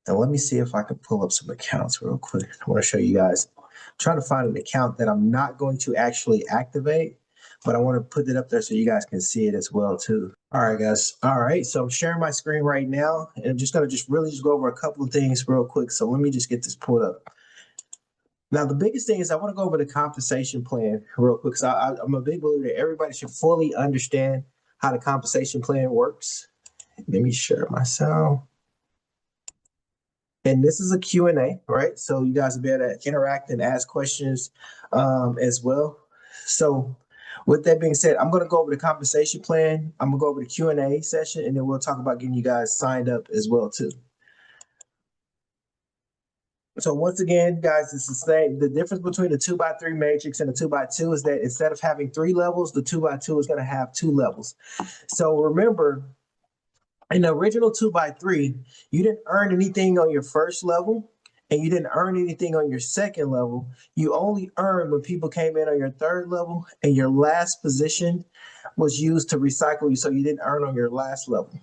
And let me see if I can pull up some accounts real quick. I want to show you guys. I'm trying to find an account that I'm not going to actually activate, but I want to put it up there so you guys can see it as well too. All right, guys. All right, so I'm sharing my screen right now, and I'm just gonna really go over a couple of things real quick. So let me just get this pulled up. Now, the biggest thing is I want to go over the compensation plan real quick. So I'm a big believer that everybody should fully understand how the compensation plan works. Let me share my sound. And this is a Q&A, right? So you guys will be able to interact and ask questions as well. So with that being said, I'm going to go over the compensation plan. I'm going to go over the Q&A session, and then we'll talk about getting you guys signed up as well too. So once again, guys, it's the same. The difference between the 2x3 matrix and the 2x2 is that instead of having 3 levels, the 2x2 is going to have 2 levels. So remember, in the original 2x3, you didn't earn anything on your first level, and you didn't earn anything on your second level. You only earned when people came in on your third level, and your last position was used to recycle you, so you didn't earn on your last level.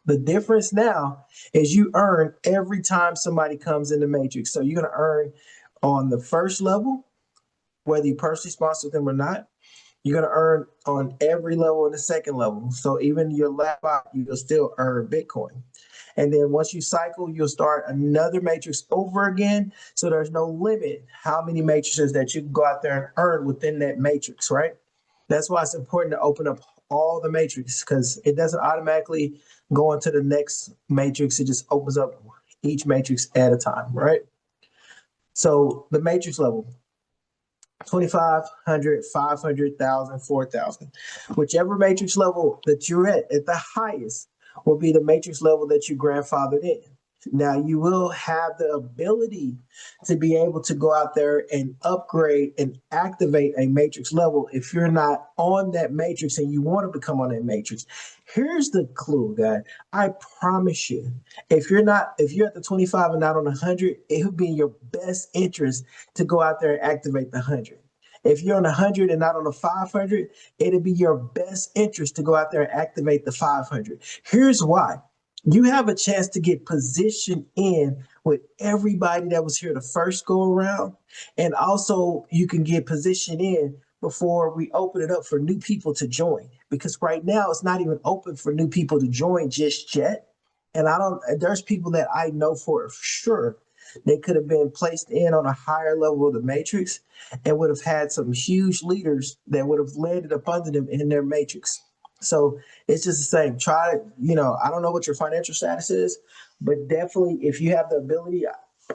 The difference now is you earn every time somebody comes in the matrix. So you're going to earn on the first level, whether you personally sponsor them or not. You're going to earn on every level in the second level. So even your last spot, you'll still earn Bitcoin. And then once you cycle, you'll start another matrix over again. So there's no limit how many matrices that you can go out there and earn within that matrix, right? That's why it's important to open up all the matrices, because it doesn't automatically go into the next matrix. It just opens up each matrix at a time, right? So the matrix level, 2,500, 500,000, 4,000. Whichever matrix level that you're at the highest will be the matrix level that you grandfathered in. Now, you will have the ability to be able to go out there and upgrade and activate a matrix level if you're not on that matrix and you want to become on that matrix. Here's the clue, guys. I promise you, if you're at the 25 and not on 100, it would be in your best interest to go out there and activate the 100. If you're on 100 and not on the 500, it'll be your best interest to go out there and activate the 500. Here's why. You have a chance to get positioned in with everybody that was here the first go around. And also you can get positioned in before we open it up for new people to join. Because right now it's not even open for new people to join just yet. And there's people that I know for sure they could have been placed in on a higher level of the matrix and would have had some huge leaders that would have landed up under them in their matrix. So it's just the same. Try, I don't know what your financial status is, but definitely if you have the ability,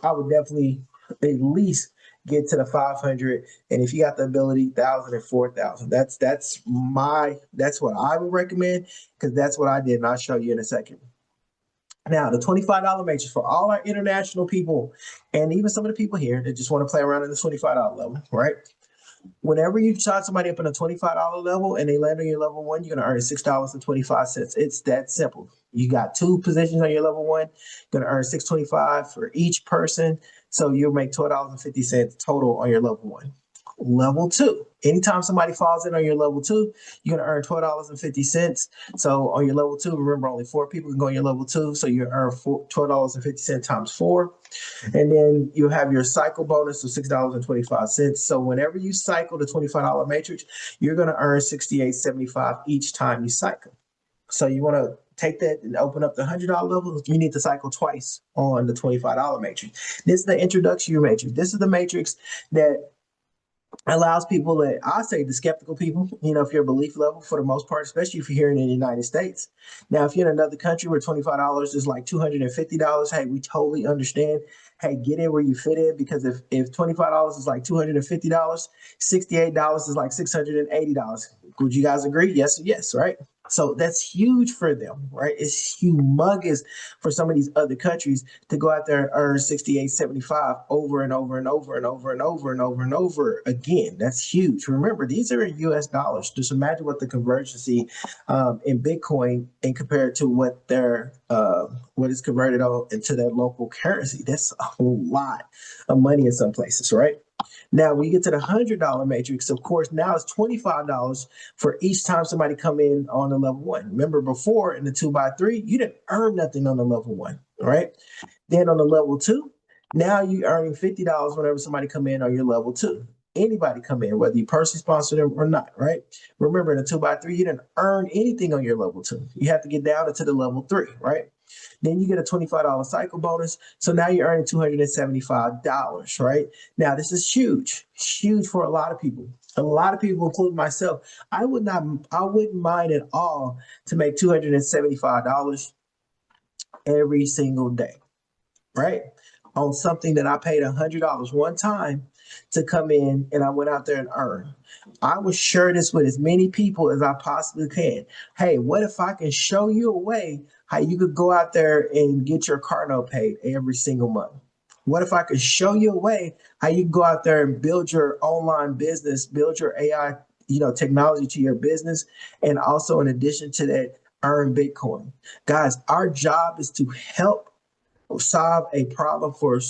I would definitely at least get to the 500. And if you got the ability, 1,000 and 4,000. That's what I would recommend, because that's what I did, and I'll show you in a second. Now, the $25 matrix for all our international people, and even some of the people here that just want to play around in the $25 level, right? Whenever you shot somebody up in a $25 level and they land on your level 1, you're going to earn $6.25. It's that simple. You got 2 positions on your level 1, you're going to earn $6.25 for each person. So you'll make $12.50 total on your level 1. Level 2, anytime somebody falls in on your level 2, you're going to earn $12.50. So on your level 2, remember only 4 people can go on your level 2. So you earn $12.50 times 4. And then you have your cycle bonus of $6.25. So whenever you cycle the $25 matrix, you're going to earn $68.75 each time you cycle. So you want to take that and open up the $100 level. You need to cycle twice on the $25 matrix. This is the introductory matrix. This is the matrix that allows people that I say the skeptical people, if your belief level for the most part, especially if you're here in the United States. Now, if you're in another country where $25 is like $250, hey, we totally understand. Hey, get in where you fit in, because if $25 is like $250, $68 is like $680. Would you guys agree? Yes, right? So that's huge for them, right? It's humongous for some of these other countries to go out there and earn $68.75 over and over and over and over and over and over and over again. That's huge. Remember, these are in US dollars. Just imagine what the convergency in Bitcoin and compared to what is converted into their local currency. That's a whole lot of money in some places, right? Now, when you get to the $100 matrix, of course, now it's $25 for each time somebody come in on the level 1. Remember, before in the 2x3, you didn't earn nothing on the level 1, All right. Then on the level 2, now you're earning $50 whenever somebody come in on your level 2. Anybody come in, whether you personally sponsor them or not, right? Remember, in a 2x3, you didn't earn anything on your level 2. You have to get down into the level 3, right? Then you get a $25 cycle bonus. So now you're earning $275, right? Now, this is huge, huge for a lot of people. A lot of people, including myself, I wouldn't mind at all to make $275 every single day, right? On something that I paid $100 one time to come in and I went out there and earned. I will share this with as many people as I possibly can. Hey, what if I can show you a way how you could go out there and get your car note paid every single month? What if I could show you a way how you can go out there and build your online business, build your AI, technology to your business, and also in addition to that, earn Bitcoin? Guys, our job is to help solve a problem for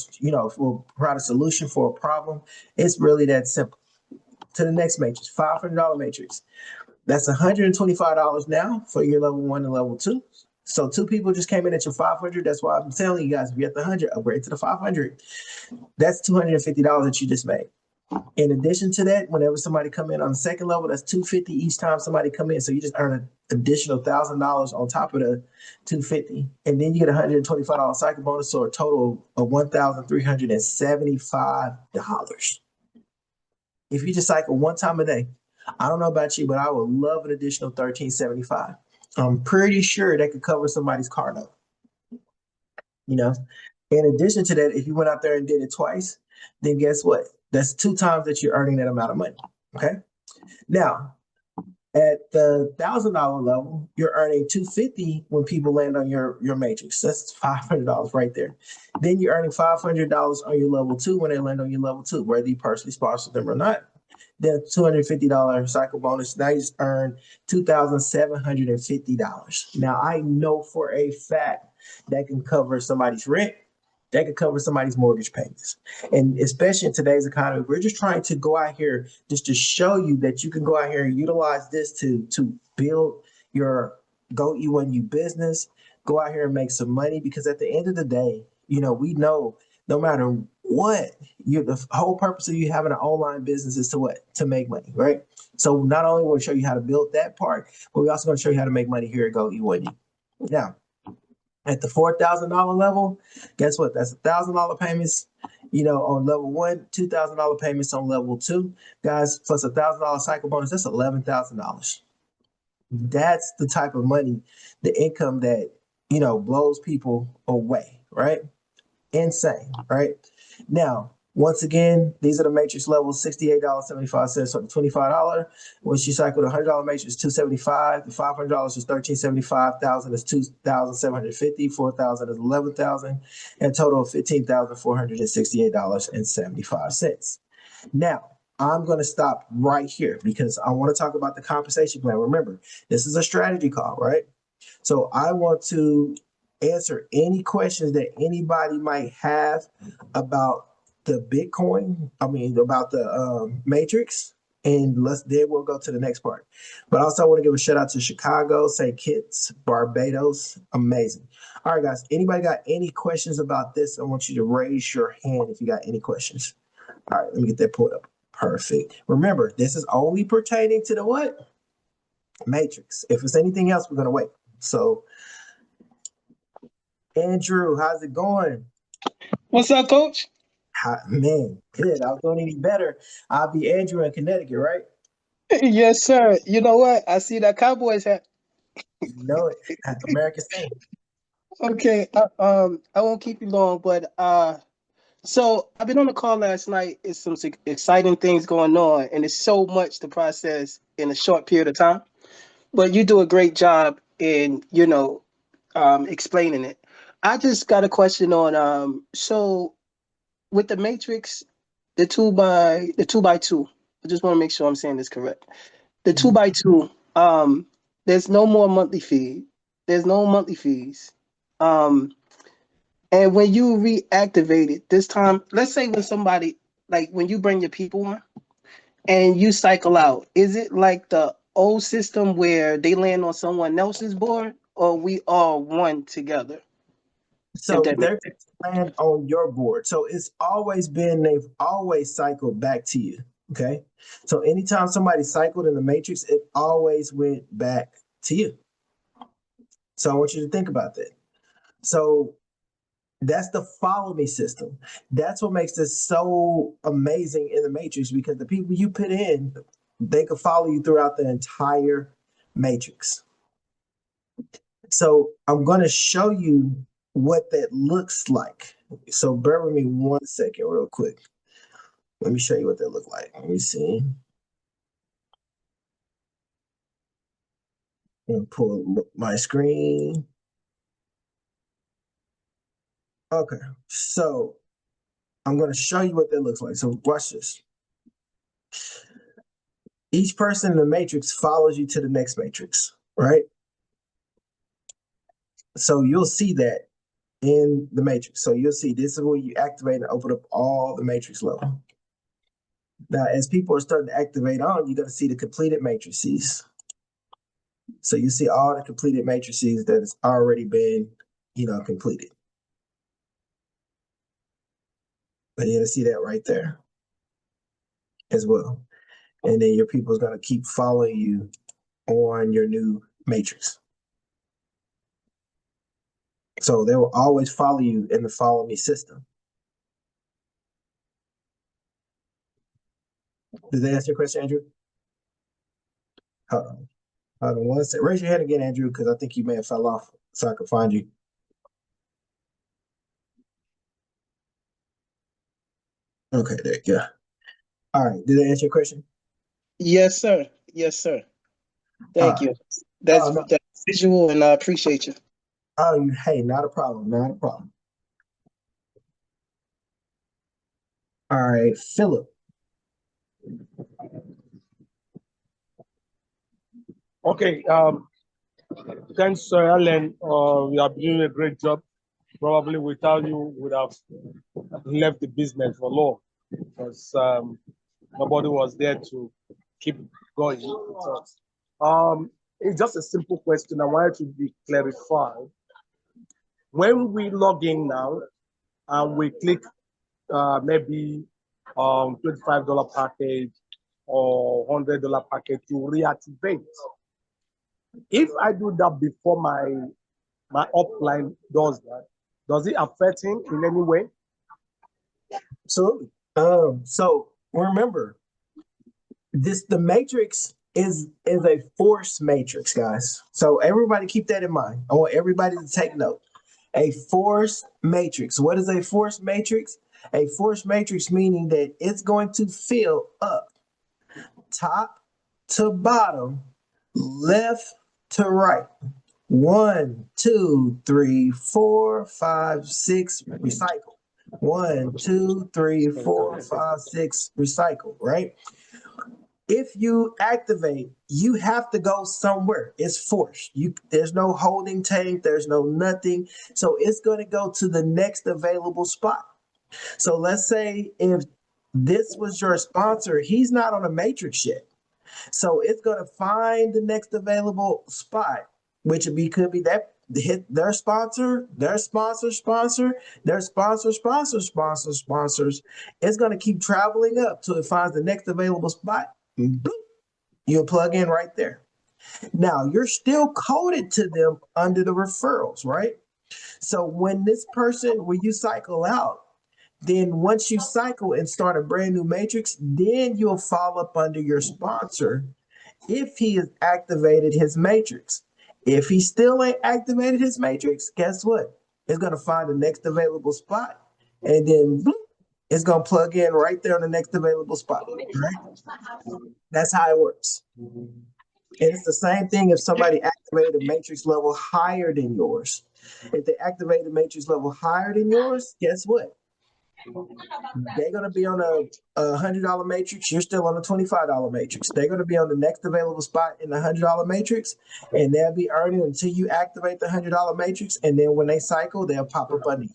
provide a solution for a problem. It's really that simple. To the next matrix, $500 matrix. That's $125 now for your level 1 and level 2. So 2 people just came in at your 500. That's why I'm telling you guys, if you're at the 100, upgrade to the 500. That's $250 that you just made. In addition to that, whenever somebody come in on the second level, that's $250 each time somebody come in. So you just earn an additional $1,000 on top of the $250, and then you get a $125 cycle bonus, so a total of $1,375. If you just cycle one time a day, I don't know about you, but I would love an additional $1,375. I'm pretty sure that could cover somebody's car note. In addition to that, if you went out there and did it twice, then guess what? That's 2 times that you're earning that amount of money. Okay. Now, at the $1,000 level, you're earning $250 when people land on your matrix. That's $500 right there. Then you're earning $500 on your level 2 when they land on your level 2, whether you personally sponsor them or not. Then $250 cycle bonus. Now you just earn $2,750. Now I know for a fact that can cover somebody's rent. That could cover somebody's mortgage payments. And especially in today's economy, we're just trying to go out here just to show you that you can go out here and utilize this to build your GO.E1U business, go out here and make some money. Because at the end of the day, we know no matter what, the whole purpose of you having an online business is to what? To make money, right? So not only will we show you how to build that part, but we're also going to show you how to make money here at GO.E1U. Now, at the $4,000 level, guess what? That's $1,000 payments, on level 1, $2,000 payments on level 2, guys, plus $1,000 cycle bonus. That's $11,000. That's the type of money, the income that blows people away, right? Insane, right? Now, once again, these are the matrix levels: $68.75 for the $25. Once you cycle the $100 matrix, $275. The $500 is $1,375. $1,000 is $2,750. $4,000 is $11,000, and a total of $15,468.75. Now, I'm going to stop right here because I want to talk about the compensation plan. Remember, this is a strategy call, right? So I want to answer any questions that anybody might have about the Bitcoin, about the matrix, and then we'll go to the next part. But also I want to give a shout out to Chicago, St. Kitts, Barbados. Amazing. All right, guys, anybody got any questions about this? I want you to raise your hand if you got any questions. All right, let me get that pulled up. Perfect. Remember, this is only pertaining to the what? Matrix. If it's anything else, we're going to wait. So, Andrew, how's it going? What's up, Coach? Man, good. I was doing any better. I'll be Andrew in Connecticut, right? Yes, sir. You know what? I see that Cowboys hat. You know it. America's team. Okay, I won't keep you long, but so I've been on the call last night. It's some exciting things going on, and it's so much to process in a short period of time. But you do a great job in, explaining it. I just got a question on so with the Matrix, the two by two. I just want to make sure I'm saying this correct. The two by two, there's no more monthly fee. There's no monthly fees. Um, and when you reactivate it this time, let's say when somebody, like when you bring your people on and you cycle out, is it like the old system where they land on someone else's board, or we all one together? If So that makes they're going to land on your board. So it's always been, they've always cycled back to you. Okay. So anytime somebody cycled in the matrix, it always went back to you. So I want you to think about that. So that's the follow me system. That's what makes this so amazing in the matrix, because the people you put in, they could follow you throughout the entire matrix. So I'm going to show you what that looks like. So bear with me 1 second real quick. Let me show you what that look like. Let me see. I'm going to pull my screen. Okay, so I'm going to show you what that looks like. So watch this. Each person in the matrix follows you to the next matrix, right? So you'll see that in the matrix. So you'll see this is where you activate and open up all the matrix level. Now, as people are starting to activate on, you're going to see the completed matrices. So you see all the completed matrices that has already been, completed. But you're going to see that right there as well. And then your people is going to keep following you on your new matrix. So they will always follow you in the follow me system. Did they answer your question, Andrew? Hold on. Hold on 1 second. Raise your hand again, Andrew, because I think you may have fell off so I can find you. Okay, there you go. All right. Did I answer your question? Yes, sir. Yes, sir. Thank you. That's No. visual, and I appreciate you. Oh, hey, not a problem. Not a problem. All right, Philip. Okay. Thanks, Sir Alan. You are doing a great job. Probably without you, would have left the business for long, because nobody was there to keep going. So, it's just a simple question. I wanted to be clarified. When we log in now and we click maybe $25 package or $100 package to reactivate, if I do that before my upline does that, does it affect him in any way? Absolutely. So remember, the matrix is a force matrix, guys. So everybody keep that in mind. I want everybody to take note. A force matrix. What is a force matrix? A force matrix meaning that it's going to fill up top to bottom, left to right. 1, 2, 3, 4, 5, 6, recycle. 1, 2, 3, 4, 5, 6, recycle, right? If you activate, you have to go somewhere. It's forced. There's no holding tank, there's no nothing. So it's going to go to the next available spot. So let's say if this was your sponsor, he's not on a matrix yet. So it's going to find the next available spot, which could be that hit their sponsor, their sponsor, their sponsors. It's going to keep traveling up till it finds the next available spot. Boop, you'll plug in right there. Now you're still coded to them under the referrals, right? So when you cycle out, then once you cycle and start a brand new matrix, then you'll fall up under your sponsor if he has activated his matrix. If he still ain't activated his matrix, guess what? It's going to find the next available spot, and then bloop, it's going to plug in right there on the next available spot. Right? That's how it works. And it's the same thing if somebody activated a matrix level higher than yours. If they activate a matrix level higher than yours, guess what? They're going to be on a $100 matrix. You're still on a $25 matrix. They're going to be on the next available spot in the $100 matrix, and they'll be earning until you activate the $100 matrix. And then when they cycle, they'll pop up under you.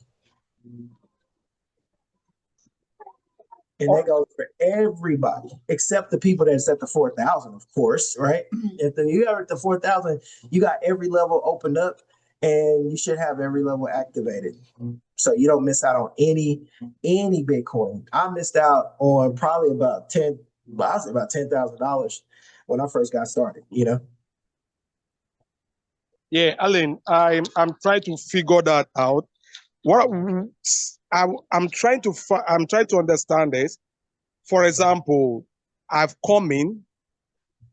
And that goes for everybody except the people that's at the 4,000, of course, right? If you are at the 4,000, you got every level opened up. and you should have every level activated. So you don't miss out on any Bitcoin. I missed out on probably about $10,000 when I first got started, you know. Yeah, Alan, I'm trying to figure that out. What I'm trying to understand is, for example, I've come in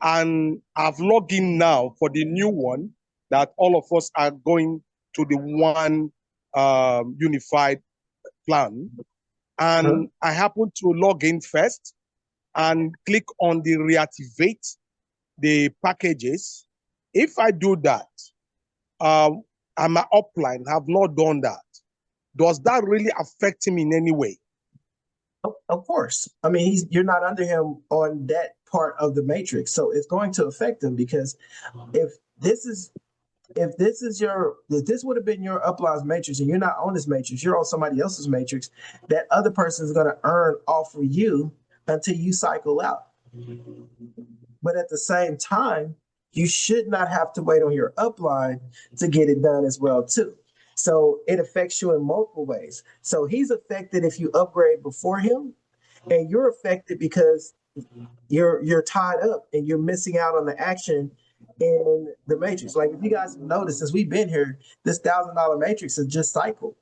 and I've logged in now for the new one that all of us are going to the one unified plan. And I happen to log in first and click on the reactivate the packages. If I do that, and my upline have not done that, does that really affect him in any way? Of course. I mean, you're not under him on that part of the matrix, so it's going to affect him because if this would have been your upline's matrix and you're not on this matrix, you're on somebody else's matrix, that other person is going to earn off of you until you cycle out. But at the same time, you should not have to wait on your upline to get it done as well too. So it affects you in multiple ways. So he's affected if you upgrade before him, and you're affected because you're tied up and you're missing out on the action in the matrix. Like if you guys have noticed, since we've been here, this $1,000 matrix has just cycled.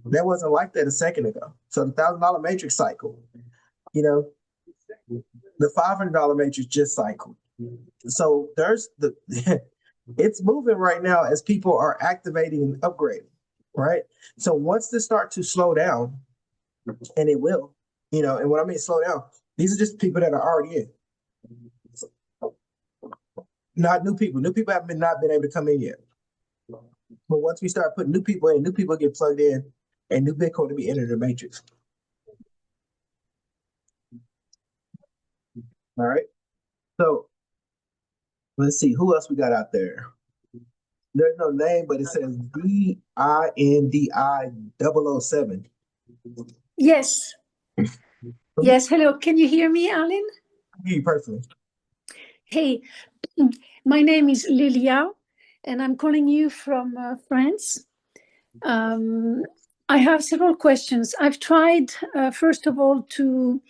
That wasn't like that a second ago. So the $1,000 matrix cycle, you know, the $500 matrix just cycled. So there's it's moving right now as people are activating and upgrading, right? So once this start to slow down, and it will, you know, and when I mean slow down, these are just people that are already in. Not new people. New people have not been able to come in yet. But once we start putting new people in, new people get plugged in, and new Bitcoin to be entered in the matrix. All right. So let's see who else we got out there. There's no name, but it says DINDI007. Yes. Yes. Hello. Can you hear me, Alan? I hear you perfectly. Hey, my name is Lilia, and I'm calling you from France. I have several questions. I've tried, first of all, to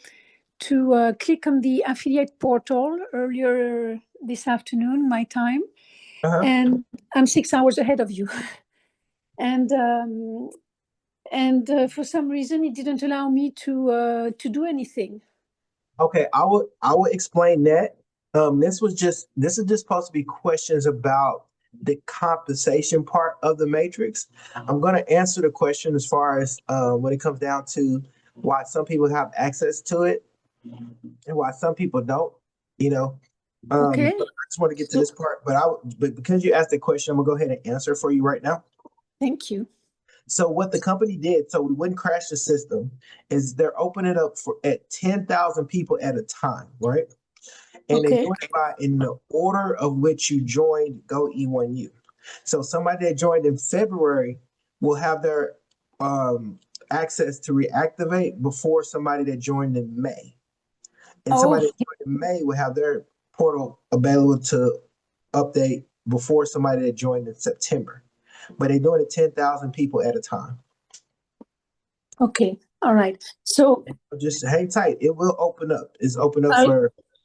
click on the affiliate portal earlier this afternoon, my time, and I'm 6 hours ahead of you. And for some reason, it didn't allow me to do anything. Okay, I will explain that. This is just supposed to be questions about the compensation part of the matrix. I'm going to answer the question as far as when it comes down to why some people have access to it and why some people don't. You know, okay. I just want to get to this part, but because you asked the question, I'm gonna go ahead and answer for you right now. Thank you. So what the company did, so we wouldn't crash the system, is they're opening it up at 10,000 people at a time, right? And they do it in the order of which you joined GO.E1U. So somebody that joined in February will have their access to reactivate before somebody that joined in May. And somebody that joined in May will have their portal available to update before somebody that joined in September. But they're doing it 10,000 people at a time. Okay. All right. So just hang tight. It will open up. It's open up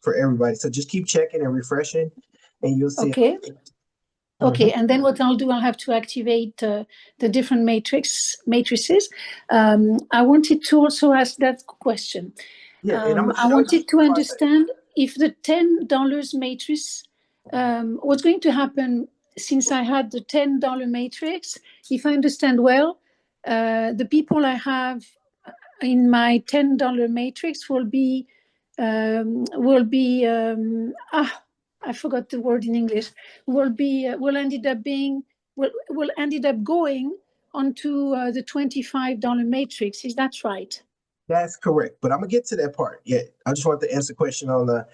for everybody. So just keep checking and refreshing, and you'll see. Okay. Okay. And then what I'll do, I'll have to activate the different matrices. I wanted to also ask that question. Yeah, and I wanted to understand if the $10 matrix, what's going to happen since I had the $10 matrix. If I understand well, the people I have in my $10 matrix will be I forgot the word in English. Will ended up going onto the $25 matrix. Is that right? That's correct, but I'm gonna get to that part. Yeah, I just want to answer the question on the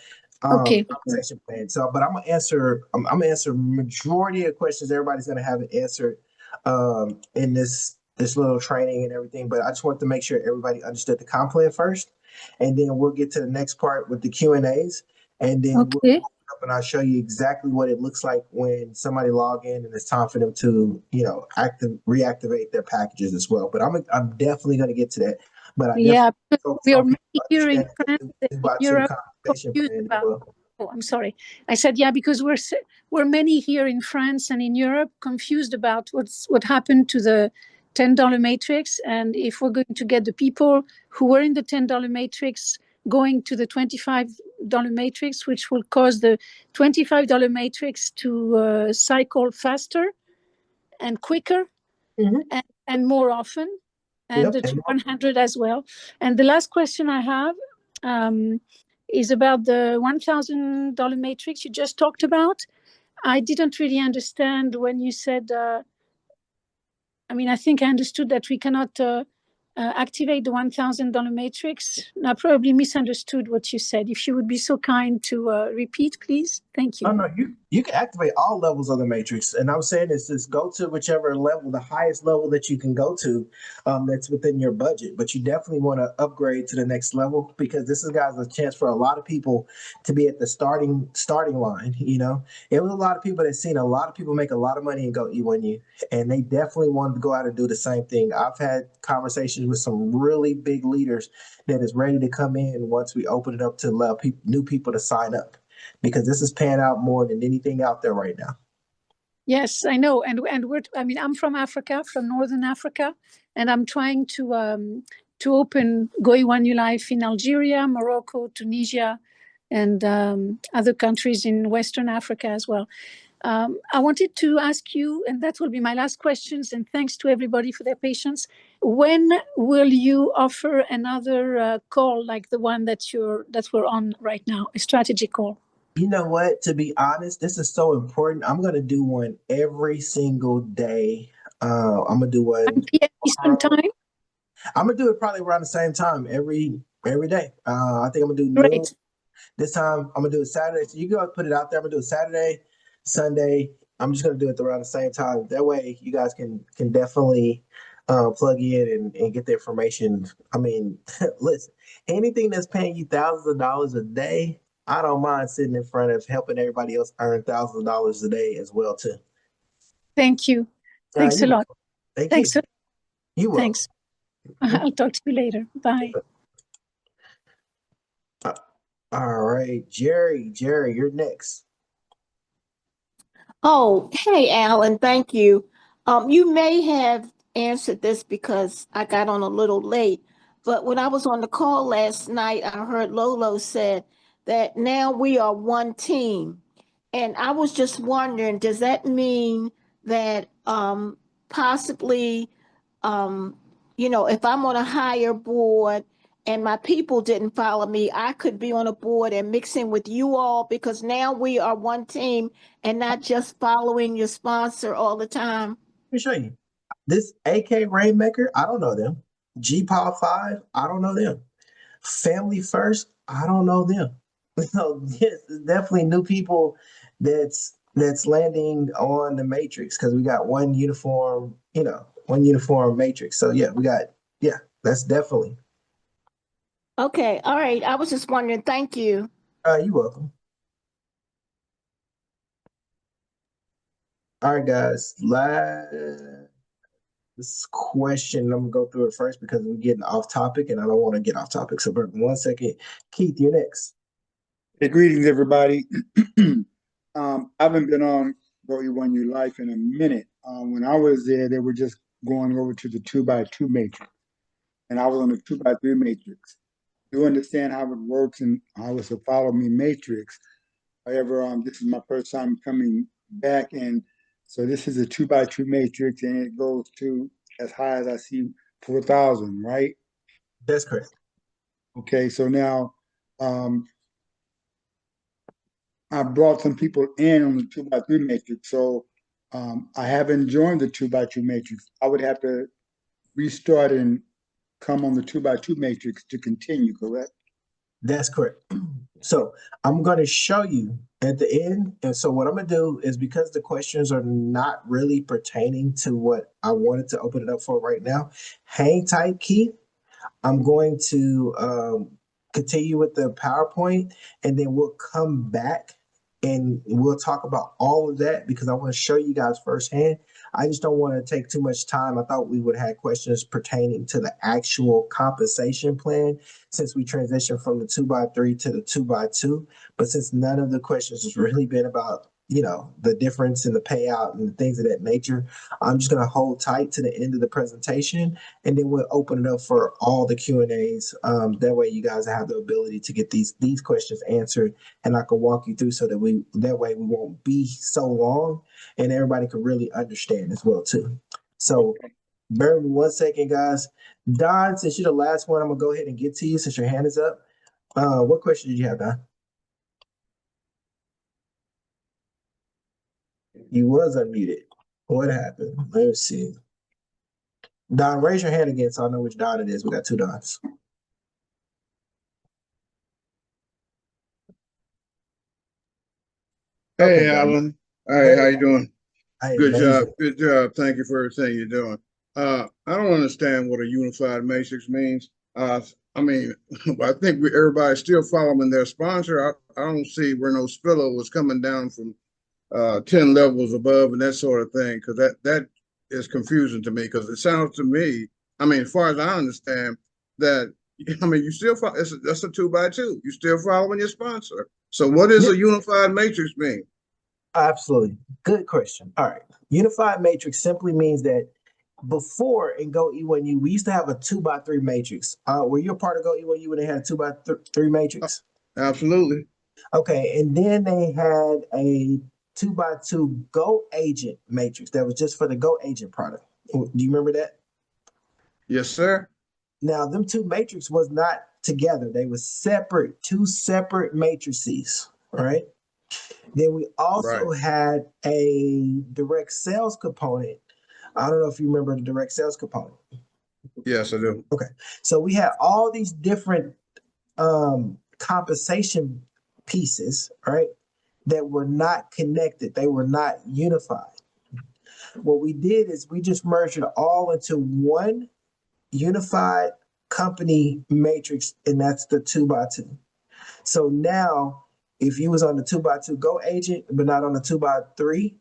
compensation plan. So, but I'm gonna answer majority of questions everybody's gonna have it answered in this little training and everything. But I just want to make sure everybody understood the comp plan first, and then we'll get to the next part with the Q&As, and then we'll open up and I'll show you exactly what it looks like when somebody log in and it's time for them to, reactivate their packages as well. But I'm definitely going to get to that. But I Yeah, definitely focus we are on many people here in understanding France the and in 2x2 Europe compensation confused plan as about. well. Oh, I'm sorry. I said, yeah, because we're many here in France and in Europe confused about what happened to the $10 matrix, and if we're going to get the people who were in the $10 matrix going to the $25 matrix, which will cause the $25 matrix to cycle faster and quicker and more often, and Yep. the 100 as well. And the last question I have is about the $1,000 matrix you just talked about. I didn't really understand when you said, I think I understood that we cannot activate the $1,000 matrix. I probably misunderstood what you said. If you would be so kind to repeat, please. Thank Oh you. no, you can activate all levels of the matrix, and I'm saying is just go to whichever level, the highest level that you can go to, that's within your budget. But you definitely want to upgrade to the next level because this is guys a chance for a lot of people to be at the starting line. It was a lot of people that seen a lot of people make a lot of money and GO.E1U, and they definitely wanted to go out and do the same thing. I've had conversations with some really big leaders that is ready to come in once we open it up to allow new people to sign up, because this is paying out more than anything out there right now. Yes, I know, and I'm from Africa, from Northern Africa, and I'm trying to open GO.E1U Life in Algeria, Morocco, Tunisia, and other countries in Western Africa as well. I wanted to ask you, and that will be my last questions, and thanks to everybody for their patience. When will you offer another call like the one that we're on right now, a strategy call? You know what? To be honest, this is so important. I'm gonna do one every single day. I'm gonna do 9 one. p.m. Eastern time? I'm gonna do it probably around the same time every day. I think I'm gonna do noon. Great. This time I'm gonna do it Saturday. So you go put it out there. I'm gonna do it Saturday, Sunday. I'm just gonna do it around the same time. That way you guys can definitely plug in and get the information. Listen, anything that's paying you thousands of dollars a day, I don't mind sitting in front of helping everybody else earn thousands of dollars a day as well too. Thank you. Thanks You a lot. welcome. Thank Thanks. you. You welcome. Thanks. I'll talk to you later. Bye. All right, Jerry, you're next. Oh, hey, Alan, thank you. You may have answered this because I got on a little late, but when I was on the call last night, I heard Lolo said that now we are one team. And I was just wondering, does that mean that possibly, if I'm on a higher board and my people didn't follow me, I could be on a board and mixing with you all because now we are one team and not just following your sponsor all the time? Let me show you. This AK Rainmaker, I don't know them. G-Pow 5, I don't know them. Family First, I don't know them. So yes, definitely new people that's landing on the matrix because we got one uniform matrix. So that's definitely. Okay, all right. I was just wondering. Thank you. You're welcome. All right, guys. This question, I'm gonna go through it first because we're getting off topic and I don't want to get off topic. So, Bert, 1 second. Keith, you're next. Hey, greetings, everybody. I haven't been on GO.E1U Life in a minute. When I was there, they were just going over to the 2x2 matrix, and I was on the 2x3 matrix. You understand how it works and how it's a follow me matrix. However, this is my first time coming back, and so this is a 2x2 matrix, and it goes to as high as I see 4,000, right? That's correct. Okay, so now I brought some people in on the 2x3 matrix, so I haven't joined the 2x2 matrix. I would have to restart and come on the 2x2 matrix to continue, correct? That's correct. So I'm going to show you at the end. And so what I'm going to do is, because the questions are not really pertaining to what I wanted to open it up for right now, hang tight, Keith. I'm going to continue with the PowerPoint, and then we'll come back and we'll talk about all of that because I want to show you guys firsthand. I just don't want to take too much time. I thought we would have questions pertaining to the actual compensation plan since we transitioned from the 2x3 to the 2x2. But since none of the questions has really been about, the difference in the payout and things of that nature, I'm just going to hold tight to the end of the presentation, and then we'll open it up for all the Q&As. That way you guys have the ability to get these questions answered, and I can walk you through so that way we won't be so long and everybody can really understand as well too. So bear with me 1 second, guys. Don, since you're the last one, I'm gonna go ahead and get to you since your hand is up. What question did you have, Don? You was unmuted. What happened? Let's see. Don, raise your hand again so I know which Don it is. We got 2 Dons. Hey, Okay, Don. Alan. Hey, Hey, how you doing? hey, Good job. amazing. Good job. Thank you for everything you're doing. I don't understand what a unified matrix means. I mean, I think everybody's still following their sponsor. I don't see where no spillover was coming down from 10 levels above and that sort of thing, because that is confusing to me, because it sounds to me, I mean, as far as I understand, that, I mean, you still follow, that's a 2x2. You still following your sponsor. So what does Yeah, a unified matrix mean? absolutely. Good question. All right. Unified matrix simply means that before in GO.E1U, we used to have a 2x3 matrix. Were you a part of GO.E1U when they had a 2x3 matrix? Absolutely. Okay, and then they had a 2x2 Go agent matrix that was just for the Go agent product. Do you remember that? Yes, sir. Now, them two matrices was not together. They were separate, two separate matrices, right? Then we Right. also had a direct sales component. I don't know if you remember the direct sales component. Yes, I do. Okay. So we had all these different compensation pieces, right? That were not connected. They were not unified. What we did is we just merged it all into one unified company matrix, and that's the 2x2. So now, if you was on the 2x2 Go agent, but not on the 2x3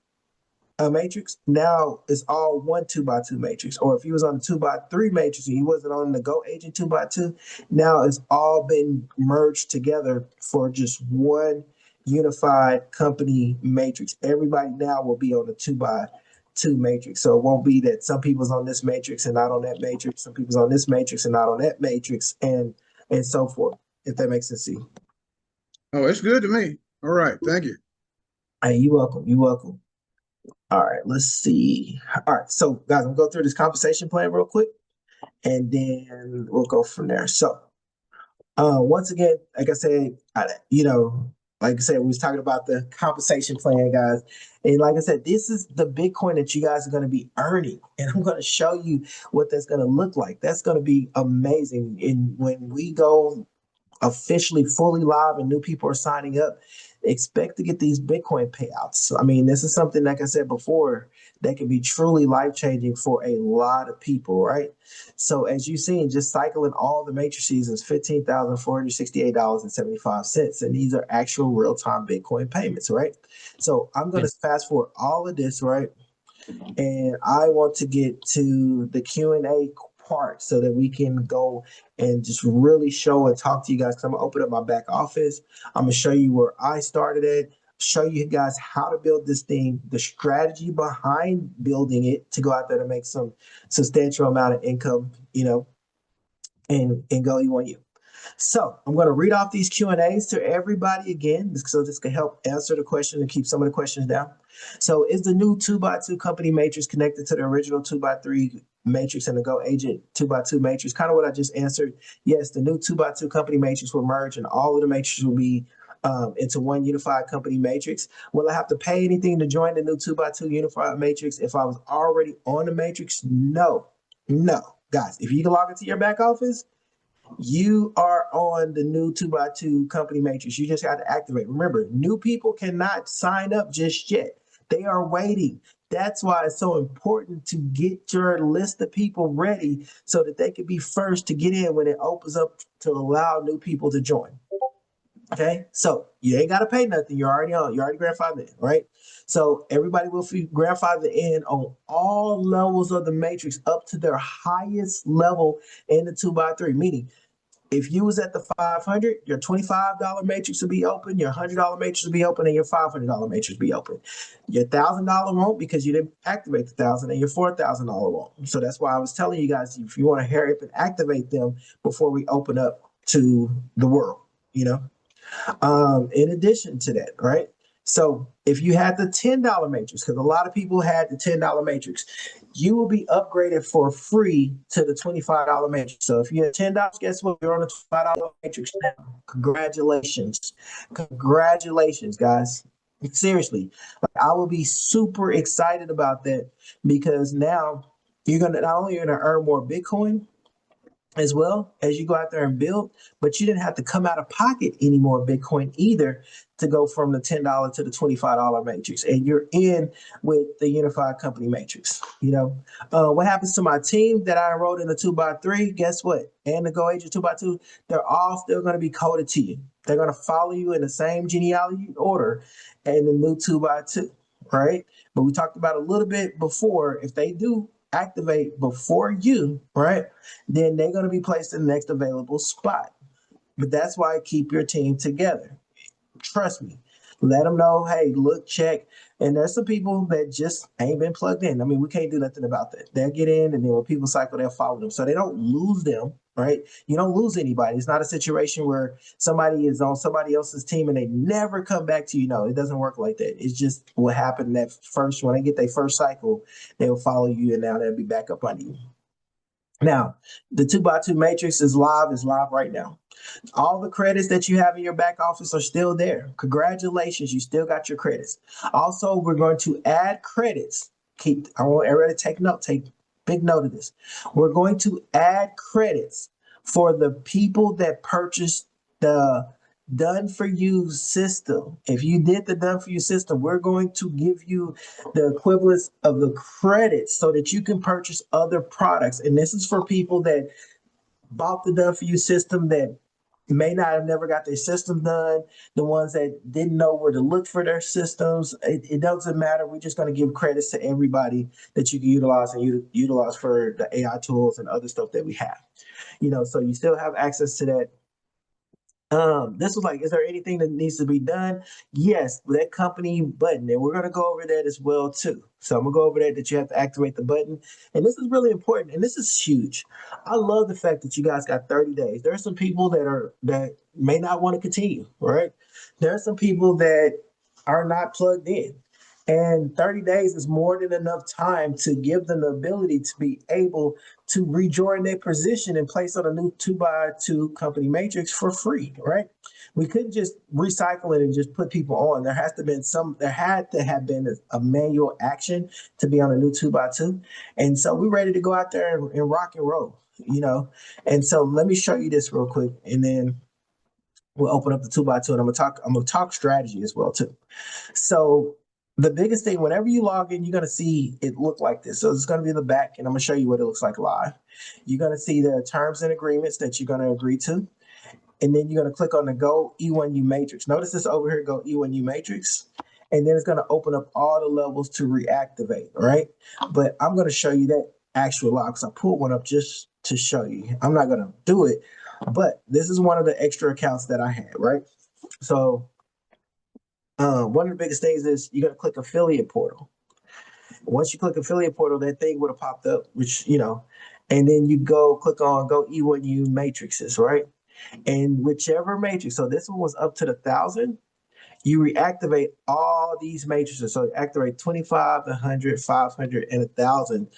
matrix, now it's all one 2x2 matrix. Or if you was on the 2x3 matrix and you wasn't on the Go agent 2x2, now it's all been merged together for just one unified company matrix. Everybody now will be on the 2x2 matrix. So it won't be that some people's on this matrix and not on that matrix, some people's on this matrix and not on that matrix, and so forth, if that makes sense to you. Oh, it's good to me. All right. Thank you. Hey, you're welcome. You're welcome. All right, let's see. All right, so guys, I'm gonna go through this compensation plan real quick, and then we'll go from there. So, once again, like I said, like I said, we was talking about the compensation plan, guys, and like I said, this is the Bitcoin that you guys are gonna be earning, and I'm gonna show you what that's gonna look like. That's gonna be amazing. And when we go officially fully live and new people are signing up, expect to get these Bitcoin payouts. I mean, this is something, like I said before, that can be truly life changing for a lot of people, right? So, as you've seen, just cycling all the matrices is $15,468.75. And these are actual real time Bitcoin payments, right? So, I'm going to fast forward all of this, right? And I want to get to the Q&A part so that we can go and just really show and talk to you guys. I'm gonna open up my back office. I'm gonna show you where I started at, show you guys how to build this thing, the strategy behind building it to go out there to make some substantial amount of income, and GO.E1U. So I'm going to read off these Q&As to everybody again, so this can help answer the question and keep some of the questions down. So is the new 2x2 company matrix connected to the original 2x3 matrix and the Go agent 2x2 matrix? Kind of what I just answered. Yes, the new 2x2 company matrix will merge and all of the matrices will be into one unified company matrix. Will I have to pay anything to join the new 2x2 unified matrix if I was already on the matrix? No. Guys, if you can log into your back office, you are on the new 2x2 company matrix. You just got to activate. Remember, new people cannot sign up just yet. They are waiting. That's why it's so important to get your list of people ready so that they can be first to get in when it opens up to allow new people to join. Okay, so you ain't got to pay nothing. You're already on. You're already grandfathered in, right? So everybody will be grandfathered in on all levels of the matrix up to their highest level in the 2x3. Meaning, if you was at the 500, your $25 matrix will be open, your $100 matrix will be open, and your $500 matrix will be open. Your $1,000 won't because you didn't activate the 1,000, and your $4,000 won't. So that's why I was telling you guys, if you want to hurry up and activate them before we open up to the world, you know. In addition to that, right? So if you had the $10 matrix, because a lot of people had the $10 matrix, you will be upgraded for free to the $25 matrix. So if you have $10, guess what? You're on the $25 matrix now. Congratulations. Congratulations, guys. Seriously, like, I will be super excited about that because now you're gonna not only earn more Bitcoin, as well as you go out there and build, but you didn't have to come out of pocket any more Bitcoin either to go from the $10 to the $25 matrix. And you're in with the unified company matrix. You know, what happens to my team that I enrolled in the 2x3? Guess what? And the GO.E1U 2x2, they're all still going to be coded to you. They're going to follow you in the same genealogy order and the new 2x2, right? But we talked about a little bit before, if they do activate before you, right, then they're going to be placed in the next available spot. But that's why I keep your team together. Trust me. Let them know, hey, look, check. And there's some people that just ain't been plugged in. I mean, we can't do nothing about that. They'll get in, and then when people cycle, they'll follow them. So they don't lose them, right? You don't lose anybody. It's not a situation where somebody is on somebody else's team and they never come back to you. No, it doesn't work like that. It's just what happened that first, when they get their first cycle, they'll follow you, and now they'll be back up under you. Now, the 2x2 matrix is live right now. All the credits that you have in your back office are still there. Congratulations, you still got your credits. Also, we're going to add credits. I want everybody to take big note of this. We're going to add credits for the people that purchased the done for you system. If you did the done for you system, we're going to give you the equivalence of the credits so that you can purchase other products. And this is for people that bought the done for you system that may not have never got their system done, the ones that didn't know where to look for their systems. It doesn't matter. We're just going to give credits to everybody that you can utilize and utilize for the AI tools and other stuff that we have. You know, so you still have access to that. This was like, is there anything that needs to be done? Yes, that company button, and we're going to go over that as well too. So I'm gonna go over that you have to activate the button, and this is really important, and this is huge. I love the fact that you guys got 30 days. There are some people that may not want to continue, right? There are some people that are not plugged in. And 30 days is more than enough time to give them the ability to be able to rejoin their position and place on a new 2x2 company matrix for free, right? We couldn't just recycle it and just put people on. There had to have been a manual action to be on a new 2x2. And so we're ready to go out there and rock and roll, you know? And so let me show you this real quick, and then we'll open up the 2x2, and I'm gonna talk strategy as well too. So the biggest thing, whenever you log in, you're going to see it look like this. So it's going to be in the back, and I'm going to show you what it looks like live. You're going to see the terms and agreements that you're going to agree to. And then you're going to click on the GO.E1U matrix. Notice this over here, GO.E1U matrix. And then it's going to open up all the levels to reactivate, right? But I'm going to show you that actual log, because I pulled one up just to show you. I'm not going to do it, but this is one of the extra accounts that I had, right? So one of the biggest things is you're going to click affiliate portal. Once you click affiliate portal, that thing would have popped up, which, you know, and then you click on GO.E1U matrices, right? And whichever matrix, so this one was up to the 1,000, you reactivate all these matrices. So activate 25, 100, 500, and 1,000.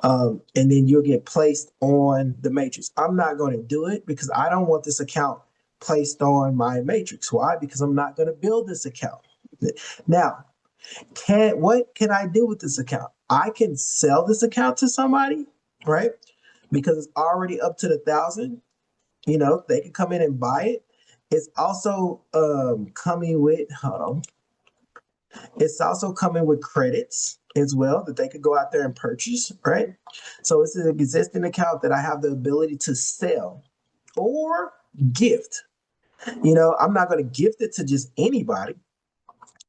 And then you'll get placed on the matrix. I'm not going to do it because I don't want this account placed on my matrix. Why? Because I'm not going to build this account. Now, what can I do with this account? I can sell this account to somebody, right? Because it's already up to the 1,000. You know, they can come in and buy it. It's also coming with, hold on. It's also coming with credits as well that they could go out there and purchase, right? So it's an existing account that I have the ability to sell or gift. I'm not going to gift it to just anybody.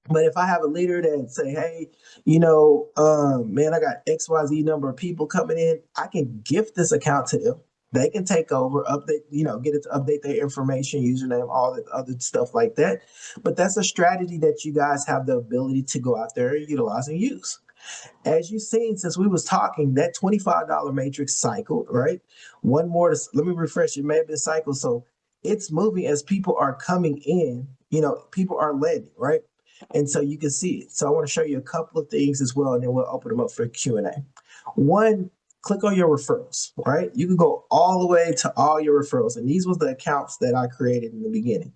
But if I have a leader that say, hey, man, I got XYZ number of people coming in, I can gift this account to them. They can take over, update, get it to update their information, username, all the other stuff like that. But that's a strategy that you guys have the ability to go out there and utilize and use. As you've seen since we was talking, that $25 matrix cycled, right? One more, let me refresh, it may have been cycled. So it's moving as people are coming in, people are landing, right? And so you can see it. So I want to show you a couple of things as well, and then we'll open them up for Q&A. One, click on your referrals, right? You can go all the way to all your referrals. And these was the accounts that I created in the beginning.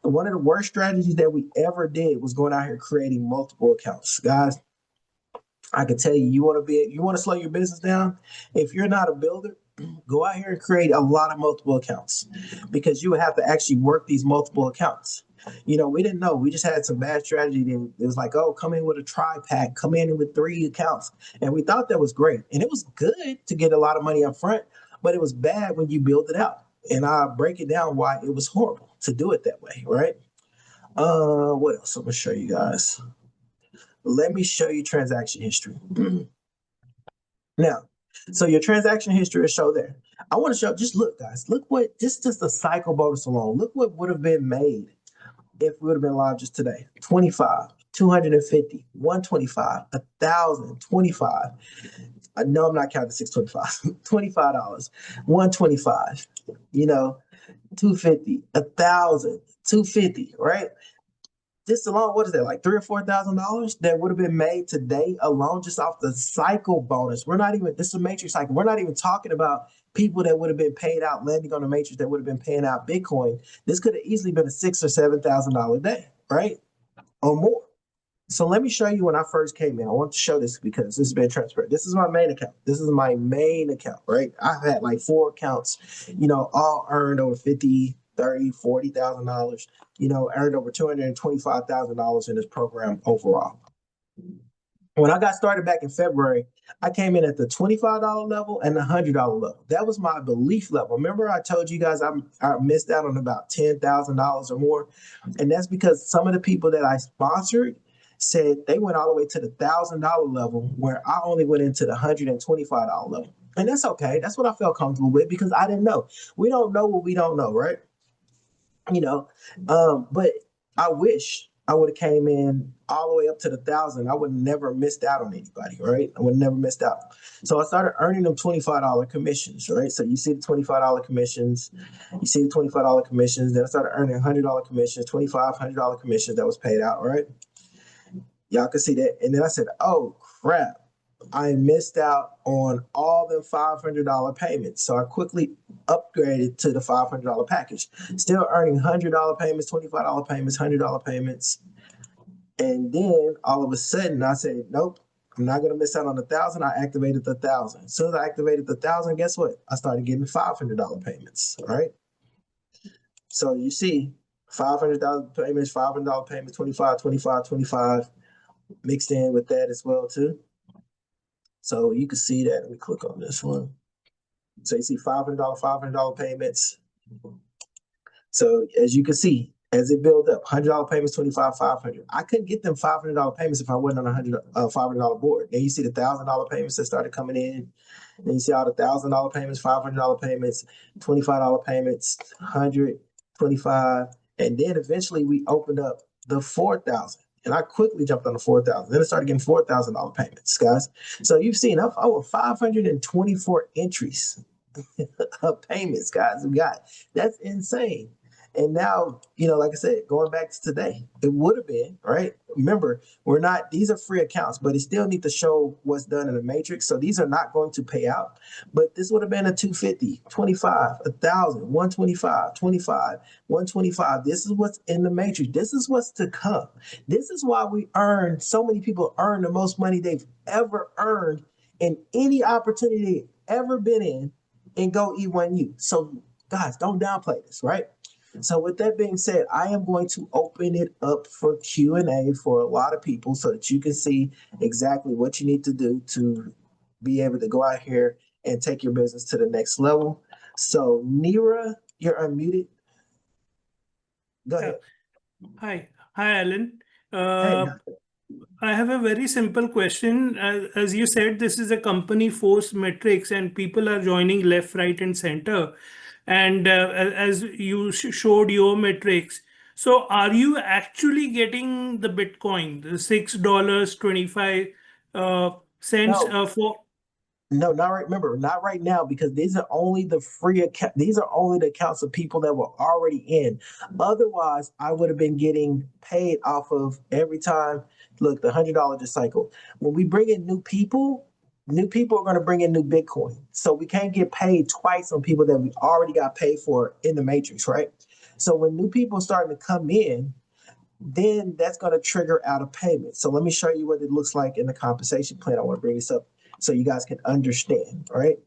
And one of the worst strategies that we ever did was going out here creating multiple accounts. Guys, I can tell you, you want to slow your business down. If you're not a builder, go out here and create a lot of multiple accounts, because you would have to actually work these multiple accounts. We didn't know. We just had some bad strategy. It was like, oh, come in with a tri-pack, come in with 3 accounts. And we thought that was great. And it was good to get a lot of money up front, but it was bad when you build it out. And I'll break it down why it was horrible to do it that way, right? What else? I'm going to show you guys. Let me show you transaction history. Now, so your transaction history is show there. I want to show, just look, guys, look what, just the cycle bonus alone, look what would have been made if we would have been live just today. 25, 250, 125, 1,000, 25. No, I'm not counting 625. $25, 125, 250, 1,000, 250, right? This alone, what is that, like $3,000 or $4,000 that would have been made today alone just off the cycle bonus? We're not even, this is a matrix cycle. We're not even talking about people that would have been paid out landing on the matrix that would have been paying out Bitcoin. This could have easily been a $6,000 or $7,000 day, right? Or more. So let me show you when I first came in. I want to show this because this has been transparent. This is my main account. This is my main account, right? I've had like 4 accounts, all earned over $50,000, $30,000, $40,000, earned over $225,000 in this program overall. When I got started back in February, I came in at the $25 level and the $100 level. That was my belief level. Remember, I told you guys I missed out on about $10,000 or more. And that's because some of the people that I sponsored said they went all the way to the $1,000 level, where I only went into the $125 level. And that's okay. That's what I felt comfortable with, because I didn't know. We don't know what we don't know, right? But I wish I would have came in all the way up to the 1,000. I would have never missed out on anybody, right? I would have never missed out. So I started earning them $25 commissions, right? So you see the $25 commissions, Then I started earning $100 commissions, $25, $100 commissions that was paid out, right? Y'all can see that. And then I said, oh crap, I missed out on all the $500 payments. So I quickly upgraded to the $500 package, still earning $100 payments, $25 payments, $100 payments. And then all of a sudden I said, nope, I'm not going to miss out on the 1,000. I activated the 1,000. As soon as I activated the 1,000, guess what? I started getting $500 payments, all right? So you see $500 payments, $500 payments, 25, 25, 25, mixed in with that as well too. So you can see that. Let me click on this one. So you see $500 payments. So as you can see, as it built up, $100 payments, 25, 500. I couldn't get them $500 payments if I wasn't on a $500 board. Then you see the $1,000 payments that started coming in. Then you see all the $1,000 payments, $500 payments, $25 payments, 100, 25, and then eventually we opened up the 4,000. And I quickly jumped on the 4,000. Then I started getting $4,000 payments, guys. So you've seen over 524 entries of payments, guys. We got, that's insane. And now, like I said, going back to today, it would have been, right? Remember, these are free accounts, but it still need to show what's done in the matrix. So these are not going to pay out, but this would have been a 250, 25, 1,000, 125, 25, 125. This is what's in the matrix. This is what's to come. This is why so many people earn the most money they've ever earned in any opportunity they've ever been in GO.E1U. So guys, don't downplay this, right? So with that being said, I am going to open it up for Q&A for a lot of people so that you can see exactly what you need to do to be able to go out here and take your business to the next level. So Nira, you're unmuted. Go Yeah. ahead. Hi, Alan. Hey, I have a very simple question. As you said, this is a company force metrics, and people are joining left, right, and center. And as you showed your metrics, so are you actually getting the Bitcoin, the $6.25 cents no. for? No, not right. Remember, not right now because these are only the free account. These are only the accounts of people that were already in. Otherwise, I would have been getting paid off of every time. Look, the $100 just cycle. When we bring in new people are going to bring in new Bitcoin. So we can't get paid twice on people that we already got paid for in the matrix, right? So when new people are starting to come in, then that's going to trigger out a payment. So let me show you what it looks like in the compensation plan. I want to bring this up so you guys can understand, all right?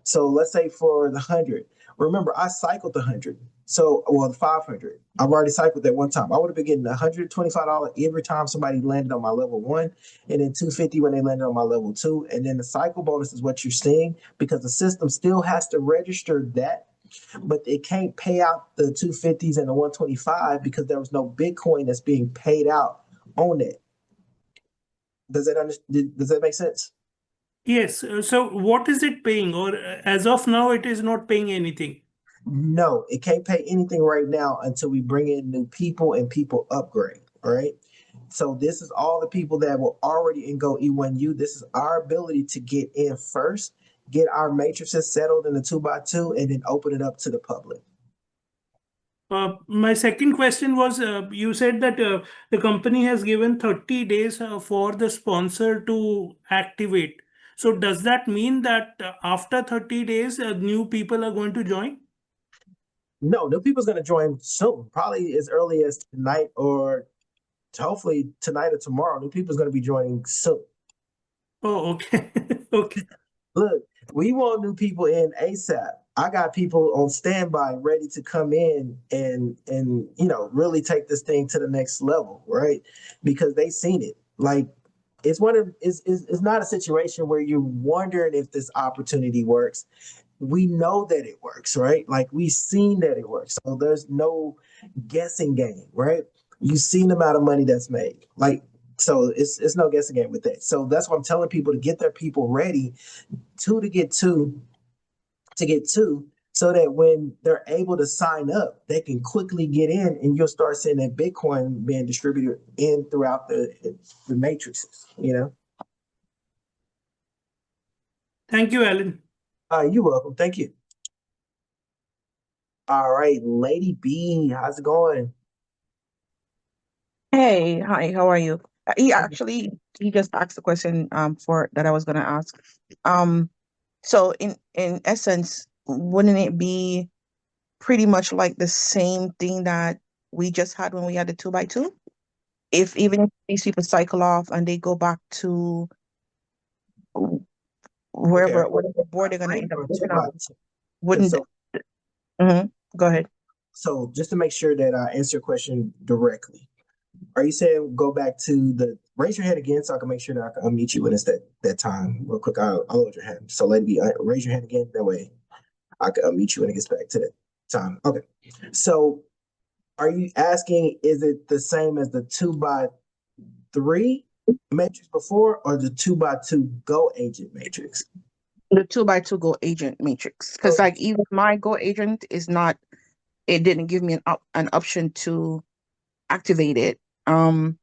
So let's say for the 100, remember I cycled the 100. So, well, the 500, I've already cycled that one time. I would have been getting $125 every time somebody landed on my level 1, and then 250 when they landed on my level 2. And then the cycle bonus is what you're seeing because the system still has to register that, but it can't pay out the 250s and the 125 because there was no Bitcoin that's being paid out on it. Does that make sense? Yes. So what is it paying? Or as of now, it is not paying anything. No, it can't pay anything right now until we bring in new people and people upgrade. All right. So this is all the people that were already in GO.E1U. This is our ability to get in first, get our matrices settled in the 2x2, and then open it up to the public. My second question was, you said that the company has given 30 days for the sponsor to activate. So does that mean that after 30 days, new people are going to join? No, new people's going to join soon, probably as early as tonight or hopefully tonight or tomorrow. New people's going to be joining soon. Oh, okay. Okay. Look, we want new people in ASAP. I got people on standby ready to come in and really take this thing to the next level, right? Because they seen it. Like it's not a situation where you're wondering if this opportunity works. We know that it works, right? Like we've seen that it works. So there's no guessing game, right? You've seen the amount of money that's made. Like so it's no guessing game with that. So that's why I'm telling people to get their people ready to get two so that when they're able to sign up, they can quickly get in and you'll start seeing that Bitcoin being distributed in throughout the matrices, Thank you, Alan. You're welcome. Thank you. All right, Lady B, how's it going? Hey, hi, how are you? He just asked the question for that I was gonna ask. So in essence, wouldn't it be pretty much like the same thing that we just had when we had the 2x2? If even if these people cycle off and they go back to Okay, whatever board they're gonna three end up or two moving by on, two. wouldn't So, go ahead. so just to make sure that I answer your question directly, are you saying go back to raise your hand again so I can make sure that I can unmute you when it's that time real quick? I'll load your hand. So Lady B, raise your hand again. That way I can unmute you when it gets back to that time. Okay. So are you asking, is it the same as the 2x3 matrix before or the 2x2 Go agent matrix? The 2x2 Go agent matrix. Because like even my Go agent is not, it didn't give me an option to activate it. So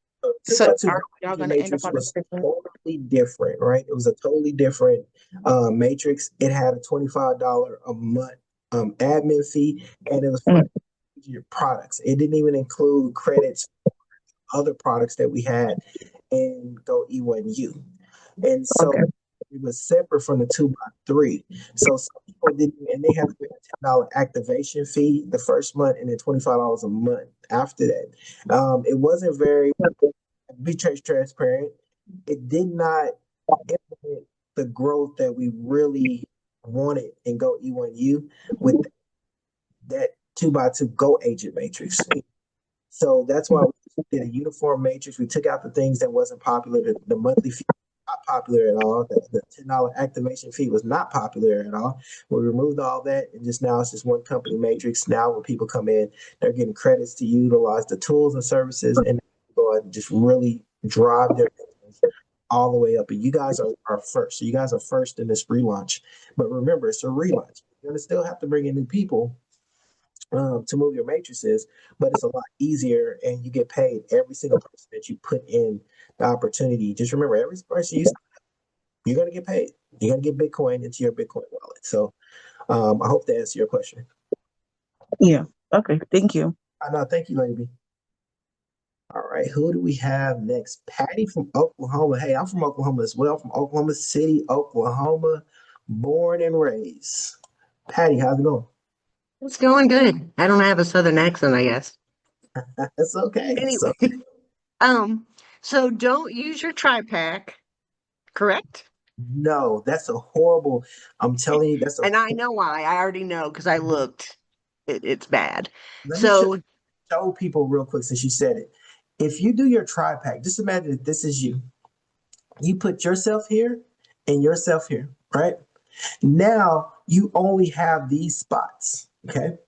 2x2 are y'all agent gonna end up matrix on was the same? totally different, right? It was a totally different matrix. It had a $25 a month admin fee, and it was for your products. It didn't even include credits for other products that we had in GO.E1U. And so Okay. it was separate from the 2x3. So some people didn't, and they had to pay a $10 activation fee the first month and then $25 a month after that. It wasn't very, be transparent. It did not implement the growth that we really wanted in GO.E1U with that 2x2 Go agent matrix. So that's why we did a uniform matrix. We took out the things that wasn't popular, the monthly fee not popular at all. The $10 activation fee was not popular at all. We removed all that, and just now it's just one company matrix. Now when people come in, they're getting credits to utilize the tools and services, and go and just really drive their business all the way up. And you guys are first. So you guys are first in this relaunch. But remember, it's a relaunch. You're gonna still have to bring in new people to move your matrices, but it's a lot easier, and you get paid every single person that you put in the opportunity. Just remember, every person you're gonna get paid. You're gonna get Bitcoin into your Bitcoin wallet. So I hope that answers your question. Yeah. Okay. Thank you. No, thank you, Lady B. All right, who do we have next? Patty from Oklahoma. Hey, I'm from Oklahoma as well, from Oklahoma City, Oklahoma, born and raised. Patty, how's it going? It's going good. I don't have a southern accent, I guess. It's okay. Anyway, So, so don't use your tri-pack, correct? no, that's a horrible. I'm telling you, that's a. And I know why. I already know because I looked. It's bad. Let me So show people real quick since you said it. If you do your tri-pack, just imagine that this is you. You put yourself here and yourself here, right? Now you only have these spots, okay?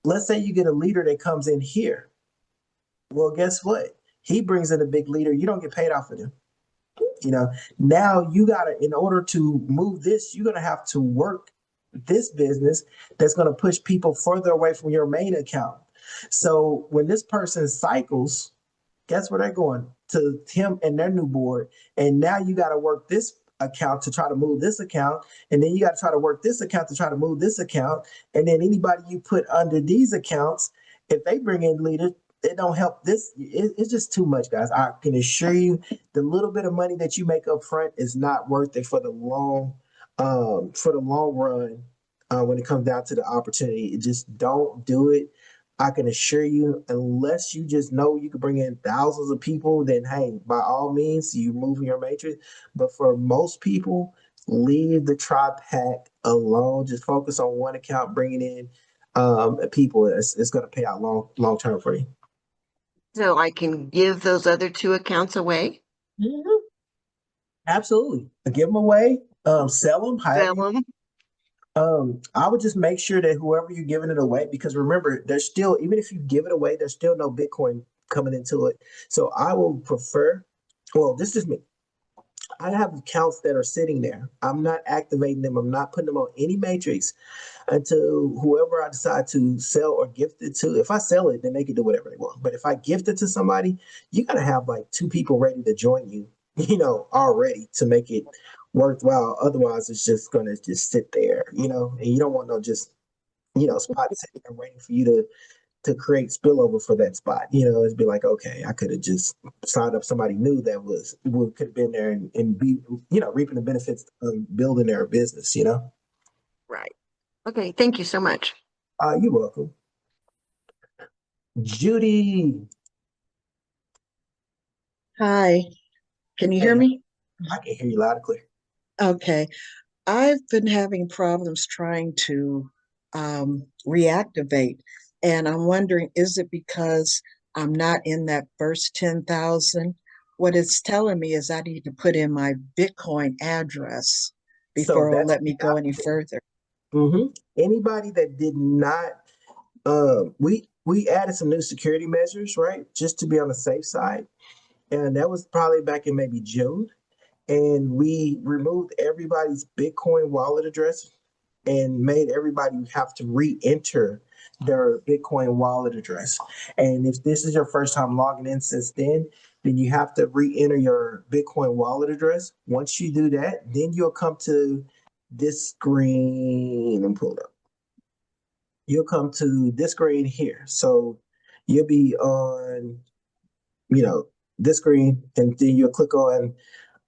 Let's say you get a leader that comes in here. Well, guess what? He brings in a big leader. You don't get paid off of him. Now you gotta, in order to move this, you're gonna have to work this business that's gonna push people further away from your main account. So when this person cycles, guess where they're going? To him and their new board. And now you got to work this account to try to move this account. And then you got to try to work this account to try to move this account. And then anybody you put under these accounts, if they bring in leaders, it don't help this. It's just too much, guys. I can assure you the little bit of money that you make up front is not worth it for the long run. When it comes down to the opportunity, just don't do it. I can assure you, unless you just know you can bring in thousands of people, then hey, by all means, you're moving your matrix. But for most people, leave the tri-pack alone. Just focus on one account, bringing in people. It's going to pay out long term for you. so I can give those other two accounts away? Mhm. Absolutely, give them away, sell them, Sell them? I would just make sure that whoever you're giving it away, because remember, there's still, even if you give it away, there's still no Bitcoin coming into it. So I will prefer, well, this is me. I have accounts that are sitting there. I'm not activating them. I'm not putting them on any matrix until whoever I decide to sell or gift it to. If I sell it, then they can do whatever they want. But if I gift it to somebody, you gotta have like two people ready to join you, already to make it worthwhile. Otherwise, it's just gonna just sit there, and you don't want no just, spot sitting there waiting for you to create spillover for that spot. It'd be like, okay, I could have just signed up somebody new that could have been there and be, reaping the benefits of building their business. Right. Okay. Thank you so much. You're welcome. Judy. Hi, can you hear Hey, me? I can hear you loud and clear. Okay, I've been having problems trying to reactivate, and I'm wondering, is it because I'm not in that first 10,000? What it's telling me is I need to put in my Bitcoin address So before it'll that's let me go any further. anybody that did not. We added some new security measures, right, just to be on the safe side, and that was probably back in maybe June. And we removed everybody's Bitcoin wallet address and made everybody have to re-enter their Bitcoin wallet address. And if this is your first time logging in since then you have to re-enter your Bitcoin wallet address. Once you do that, then you'll come to this screen and pull it up. You'll come to this screen here. So you'll be on, this screen, and then you'll click on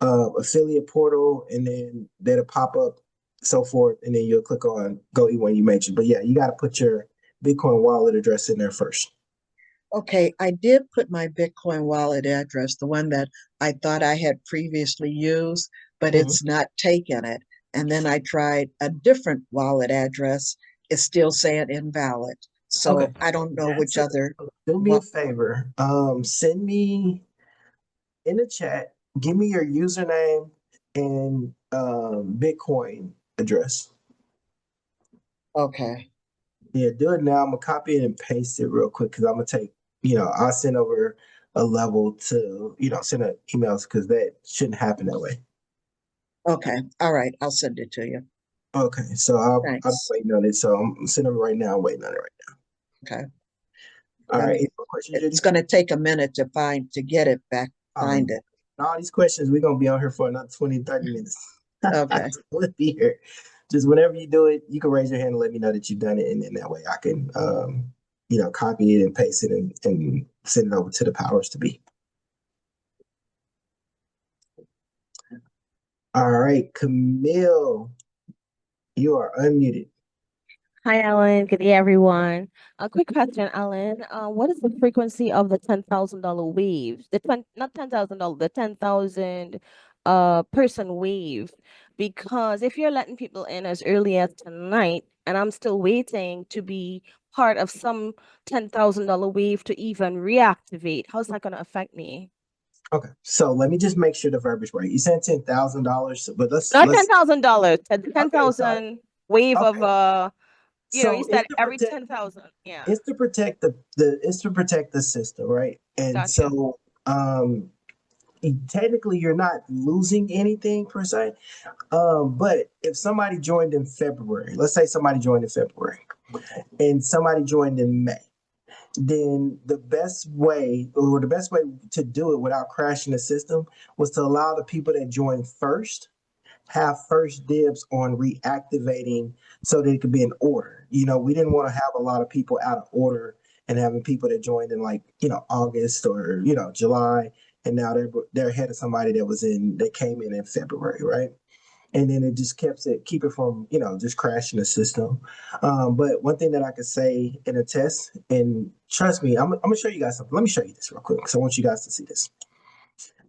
affiliate portal, and then that'll pop up, so forth, and then you'll click on GO.E1U mentioned. But yeah, you got to put your Bitcoin wallet address in there first. Okay, I did put my Bitcoin wallet address, the one that I thought I had previously used, but it's not taking it. And then I tried a different wallet address. It's still saying invalid. So Okay, I don't know which other. do me a favor. Send me in the chat give me your username and Bitcoin address. Okay. Yeah, do it now. I'm gonna copy it and paste it real quick because I'm gonna take, I'll send over a level to, send emails because that shouldn't happen that way. Okay. All right. I'll send it to you. Okay, so I'm Thanks. waiting on it. So I'm sending it right now. I'm waiting on it right now. Okay. All I right. mean, Any more questions, it's Judy? going to take a minute to get it back, find it. All these questions, we're gonna be on here for another 20, 30 minutes. Okay. We'll be here. Just whenever you do it, you can raise your hand and let me know that you've done it, and then that way I can copy it and paste it and send it over to the powers to be. All right, Camille, you are unmuted. Hi, Alan. Good day, everyone. A quick question, Alan. What is the frequency of the $10,000 wave? Not $10,000, the 10,000 person wave. Because if you're letting people in as early as tonight, and I'm still waiting to be part of some $10,000 wave to even reactivate, how's that going to affect me? Okay, so let me just make sure the verbiage right. You said $10,000, but let's Not $10,000, 10,000 okay, wave okay. of you So said every 10,000. Yeah. it's to protect it's to protect the system, right? And Gotcha. so technically you're not losing anything per se. But if somebody joined in February, let's say somebody joined in February and somebody joined in May, then the best way to do it without crashing the system was to allow the people that joined first have first dibs on reactivating so that it could be in order. We didn't want to have a lot of people out of order and having people that joined in August or July, and now they're ahead of somebody that came in February, right? And then it just keep it from just crashing the system. But one thing that I could say in a test, and trust me, I'm gonna show you guys something. Let me show you this real quick because I want you guys to see this.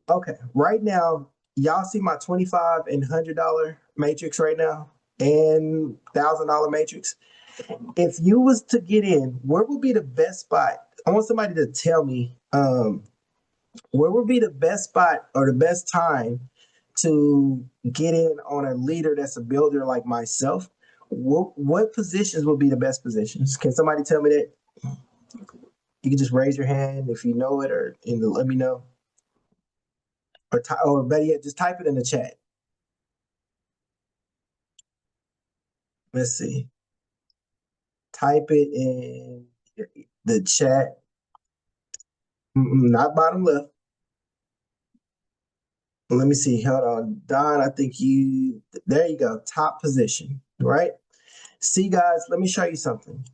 Okay, right now, y'all see my $25 and $100 matrix right now, and $1,000 matrix. If you was to get in, where would be the best spot? I want somebody to tell me where would be the best spot or the best time to get in on a leader that's a builder like myself. What positions would be the best positions? Can somebody tell me that? You can just raise your hand if you know it, or let me know. Or better yet, just type it in the chat. Let's see. Type it in the chat. Not bottom left. Let me see. Hold on. Don, I think there you go. Top position, right? See, guys, let me show you something.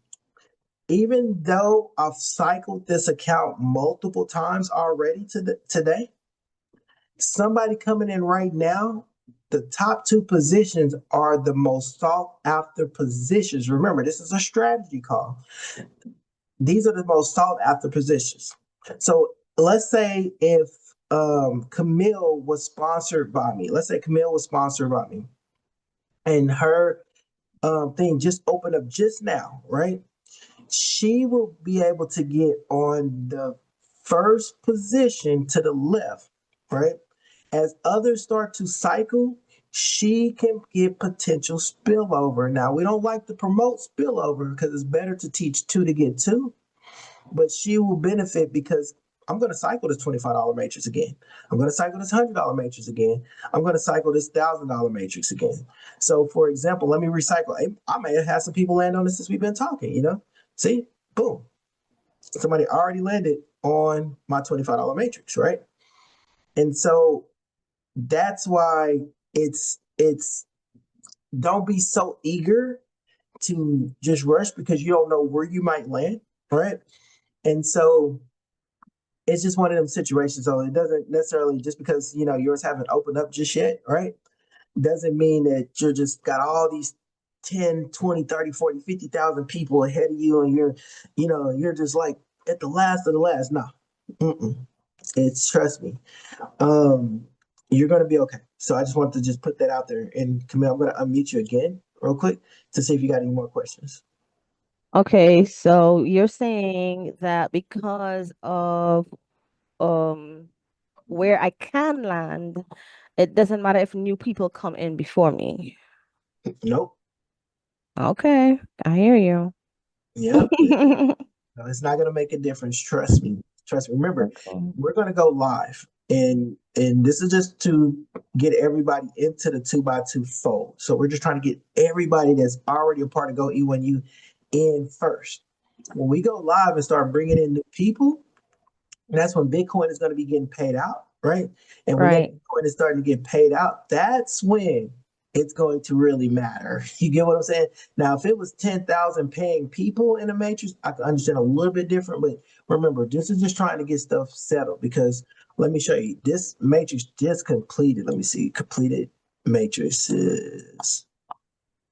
Even though I've cycled this account multiple times already today, somebody coming in right now, the top two positions are the most sought after positions. Remember, this is a strategy call. These are the most sought after positions. So let's say if Camille was sponsored by me, and her thing just opened up just now, right? She will be able to get on the first position to the left, right? As others start to cycle, she can get potential spillover. Now, we don't like to promote spillover because it's better to teach two to get two, but she will benefit because I'm going to cycle this $25 matrix again. I'm going to cycle this $100 matrix again. I'm going to cycle this $1,000 matrix again. So, for example, let me recycle. I may have had some people land on this since we've been talking, See, boom. Somebody already landed on my $25 matrix, right? And so that's why it's don't be so eager to just rush because you don't know where you might land, right? And so it's just one of them situations. So it doesn't necessarily just because yours haven't opened up just yet, right? Doesn't mean that you're just got all these 10, 20, 30, 40, 50,000 people ahead of you and you're just like at the last of the last. No. It's trust me. You're gonna be okay. So I just want to just put that out there. And Camille, I'm gonna unmute you again real quick to see if you got any more questions. Okay, so you're saying that because of where I can land, it doesn't matter if new people come in before me. Nope. Okay, I hear you. Yep. No, it's not gonna make a difference. Trust me. Trust me. Remember, Okay. we're gonna go live, and this is just to get everybody into the 2x2 fold. So we're just trying to get everybody that's already a part of GO.E1U in first. When we go live and start bringing in new people, that's when Bitcoin is going to be getting paid out, right? And when that Right. Bitcoin is starting to get paid out, that's when it's going to really matter. You get what I'm saying? Now, if it was 10,000 paying people in the matrix, I can understand a little bit different. But remember, this is just trying to get stuff settled because let me show you. This matrix just completed. Let me see. Completed matrices.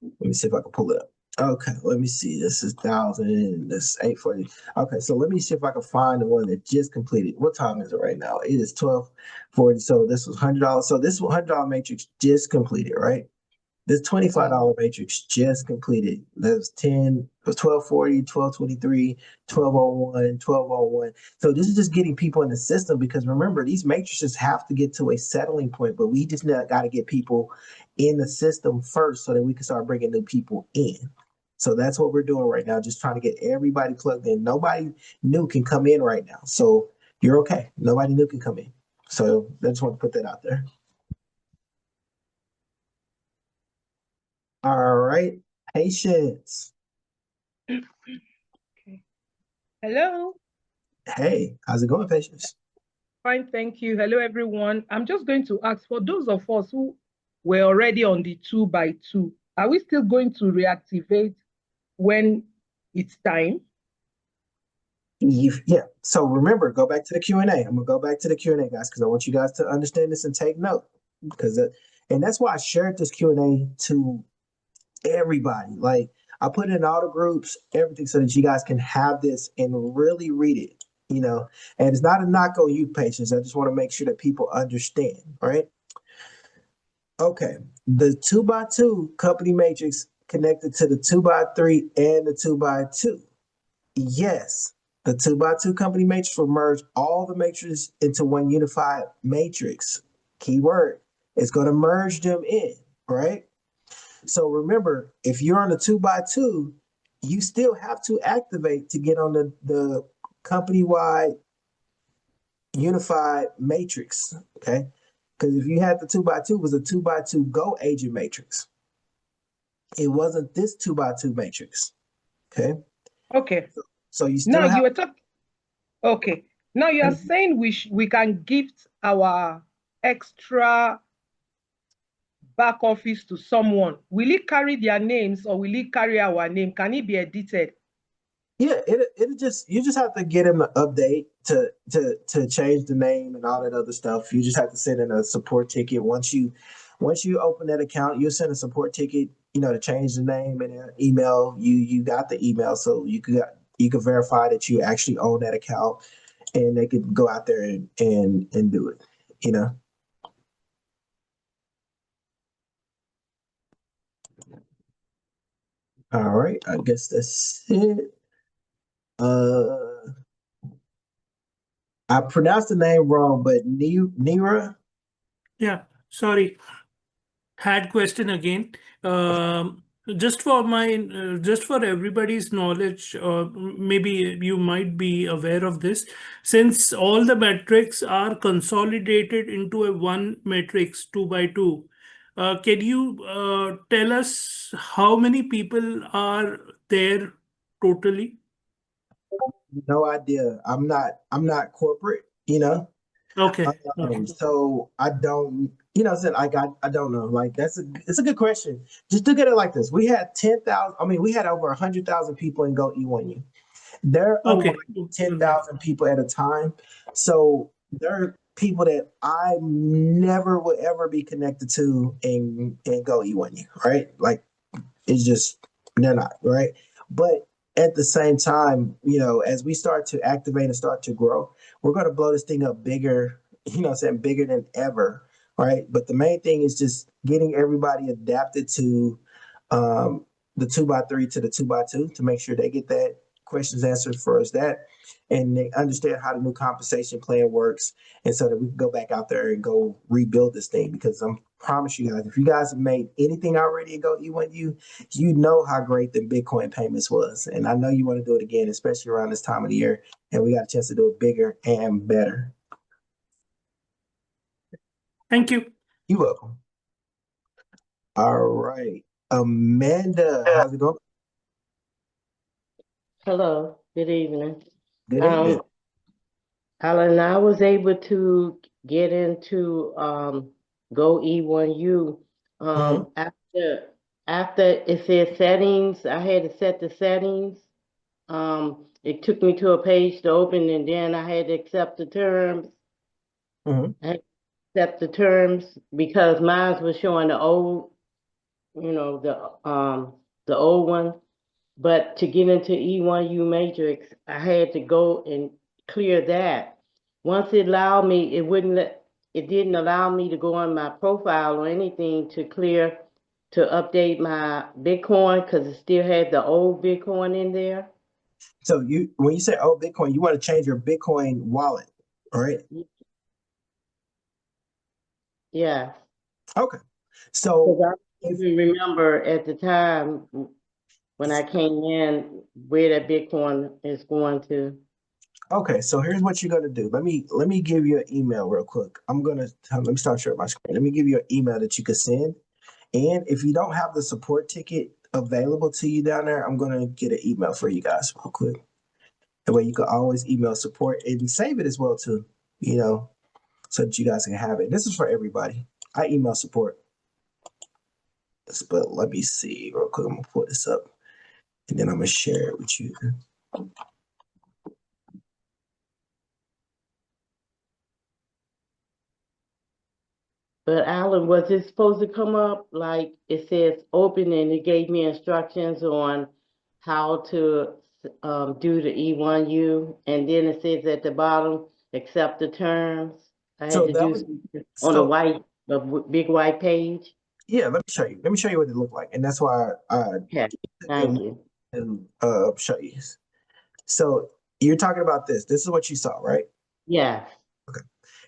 Let me see if I can pull it up. Okay, let me see. This is 1,000. This is 840. Okay, so let me see if I can find the one that just completed. What time is it right now? It is 12:40. So this was $100. So this $100 matrix just completed, right? This $25 matrix just completed. That's 10, 1240, 1223, 1201, 1201. So this is just getting people in the system because remember, these matrices have to get to a settling point, but we just got to get people in the system first so that we can start bringing new people in. So that's what we're doing right now, just trying to get everybody plugged in. Nobody new can come in right now. So you're okay. Nobody new can come in. So I just want to put that out there. All right. Patience. Okay. Hello. Hey, how's it going, Patience? Fine, thank you. Hello, everyone. I'm just going to ask for those of us who were already on the 2x2, are we still going to reactivate when it's time? Yeah. So remember, go back to the Q&A. I'm gonna go back to the Q&A, guys, because I want you guys to understand this and take note. Because and that's why I shared this Q&A to everybody. Like I put it in all the groups, everything, so that you guys can have this and really read it. You know, and it's not a knock on you, Patience. I just want to make sure that people understand, right? Okay, the 2x2 company matrix connected to the 2x3 and the 2x2. Yes, the 2x2 company matrix will merge all the matrices into one unified matrix. Keyword, it's going to merge them in, right? So remember, if you're on the 2x2, you still have to activate to get on the company-wide unified matrix, okay? Because if you had the 2x2, it was a 2x2 Go agent matrix. It wasn't this 2x2 matrix, okay? Okay. So you Now still have. you were talking. Okay. Now you are saying we can gift our extra back office to someone. Will it carry their names or will it carry our name? Can it be edited? Yeah, it just you just have to get him an update to change the name and all that other stuff. You just have to send in a support ticket once you open that account. You'll send a support ticket, you know, to change the name and email. You got the email, so you could verify that you actually own that account, and they could go out there and do it. You know. All right, I guess that's it. I pronounced the name wrong, but Nira. Yeah, sorry. Had question again. Just for just for everybody's knowledge, maybe you might be aware of this. Since all the metrics are consolidated into a one matrix 2x2, can you tell us how many people are there totally? No idea. I'm not corporate, you know. Okay. Okay. So I don't, you know, said I don't know. Like it's a good question. Just look at it like this. We had 10,000. I mean, we had over 100,000 people in GO.E1U. They're Okay. unlike 10,000 people at a time. So there are people that I never would ever be connected to in GO.E1U, right? Like it's just they're not, right? But at the same time, you know, as we start to activate and start to grow, we're going to blow this thing up bigger, you know, saying bigger than ever, right? But the main thing is just getting everybody adapted to the 2x3 to the 2x2 to make sure they get that questions answered for us that, and they understand how the new compensation plan works, and so that we can go back out there and go rebuild this thing. Because I promise you guys, if you guys have made anything already in GO.E1U, you know how great the Bitcoin payments was, and I know you want to do it again, especially around this time of the year, and we got a chance to do it bigger and better. Thank you. You're welcome. All right, Amanda, how's it going? Hello, good evening. Good evening. Alan, I was able to get into GO.E1U. After it said settings, I had to set the settings. It took me to a page to open, and then I had to accept the terms. I had to accept the terms because mine was showing the old, the old one. But to get into E1U matrix, I had to go and clear that. Once it allowed me, it didn't allow me to go on my profile or anything to update my Bitcoin because it still had the old Bitcoin in there. So when you say old Bitcoin, you want to change your Bitcoin wallet, right? Yeah. Okay. So I even remember at the time when I came in where that Bitcoin is going to. Okay, so here's what you're gonna do. Let me give you an email real quick. Let me start sharing my screen. Let me give you an email that you can send. And if you don't have the support ticket available to you down there, I'm gonna get an email for you guys real quick. That way you can always email support and save it as well too, so that you guys can have it. This is for everybody. I email support. But let me see real quick. I'm gonna pull this up and then I'm gonna share it with you. But Alan, was it supposed to come up like it says open and it gave me instructions on how to do the E1U, and then it says at the bottom, accept the terms. I had to do on a big white page. Yeah, let me show you. Let me show you what it looked like, and that's why Thank you. And show you. So you're talking about this. This is what you saw, right? Yeah. Okay.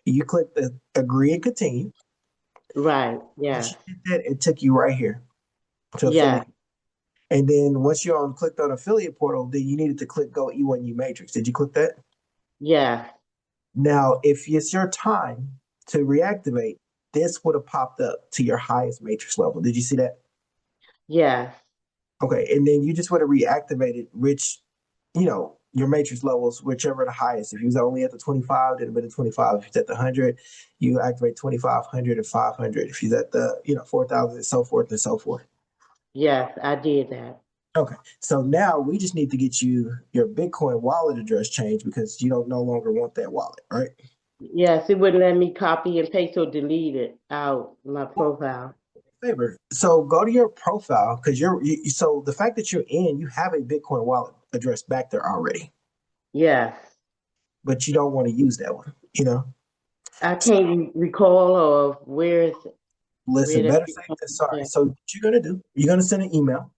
You click the agree and continue. Right. Yeah. It took you right here to affiliate. And then once you're clicked on affiliate portal, then you needed to click GO.E1U matrix. Did you click that? Yeah. Now, if it's your time to reactivate, this would have popped up to your highest matrix level. Did you see that? Yeah. Okay, and then you just would have reactivated your matrix levels, whichever the highest. If you was only at the 25, then it'd been the 25. If it's at the 100, you activate 2500 and 500. If you're at the 4000 and so forth and so forth. Yes, I did that. Okay, so now we just need to get you your Bitcoin wallet address changed because you don't no longer want that wallet, right? Yes, it wouldn't let me copy and paste or delete it out my profile. Favor. So go to your profile because so the fact that you're you have a Bitcoin wallet address back there already. Yes. But you don't want to use that one, I can't recall of where is it. Listen, better safe than sorry. So what you're gonna do, you're gonna send an email.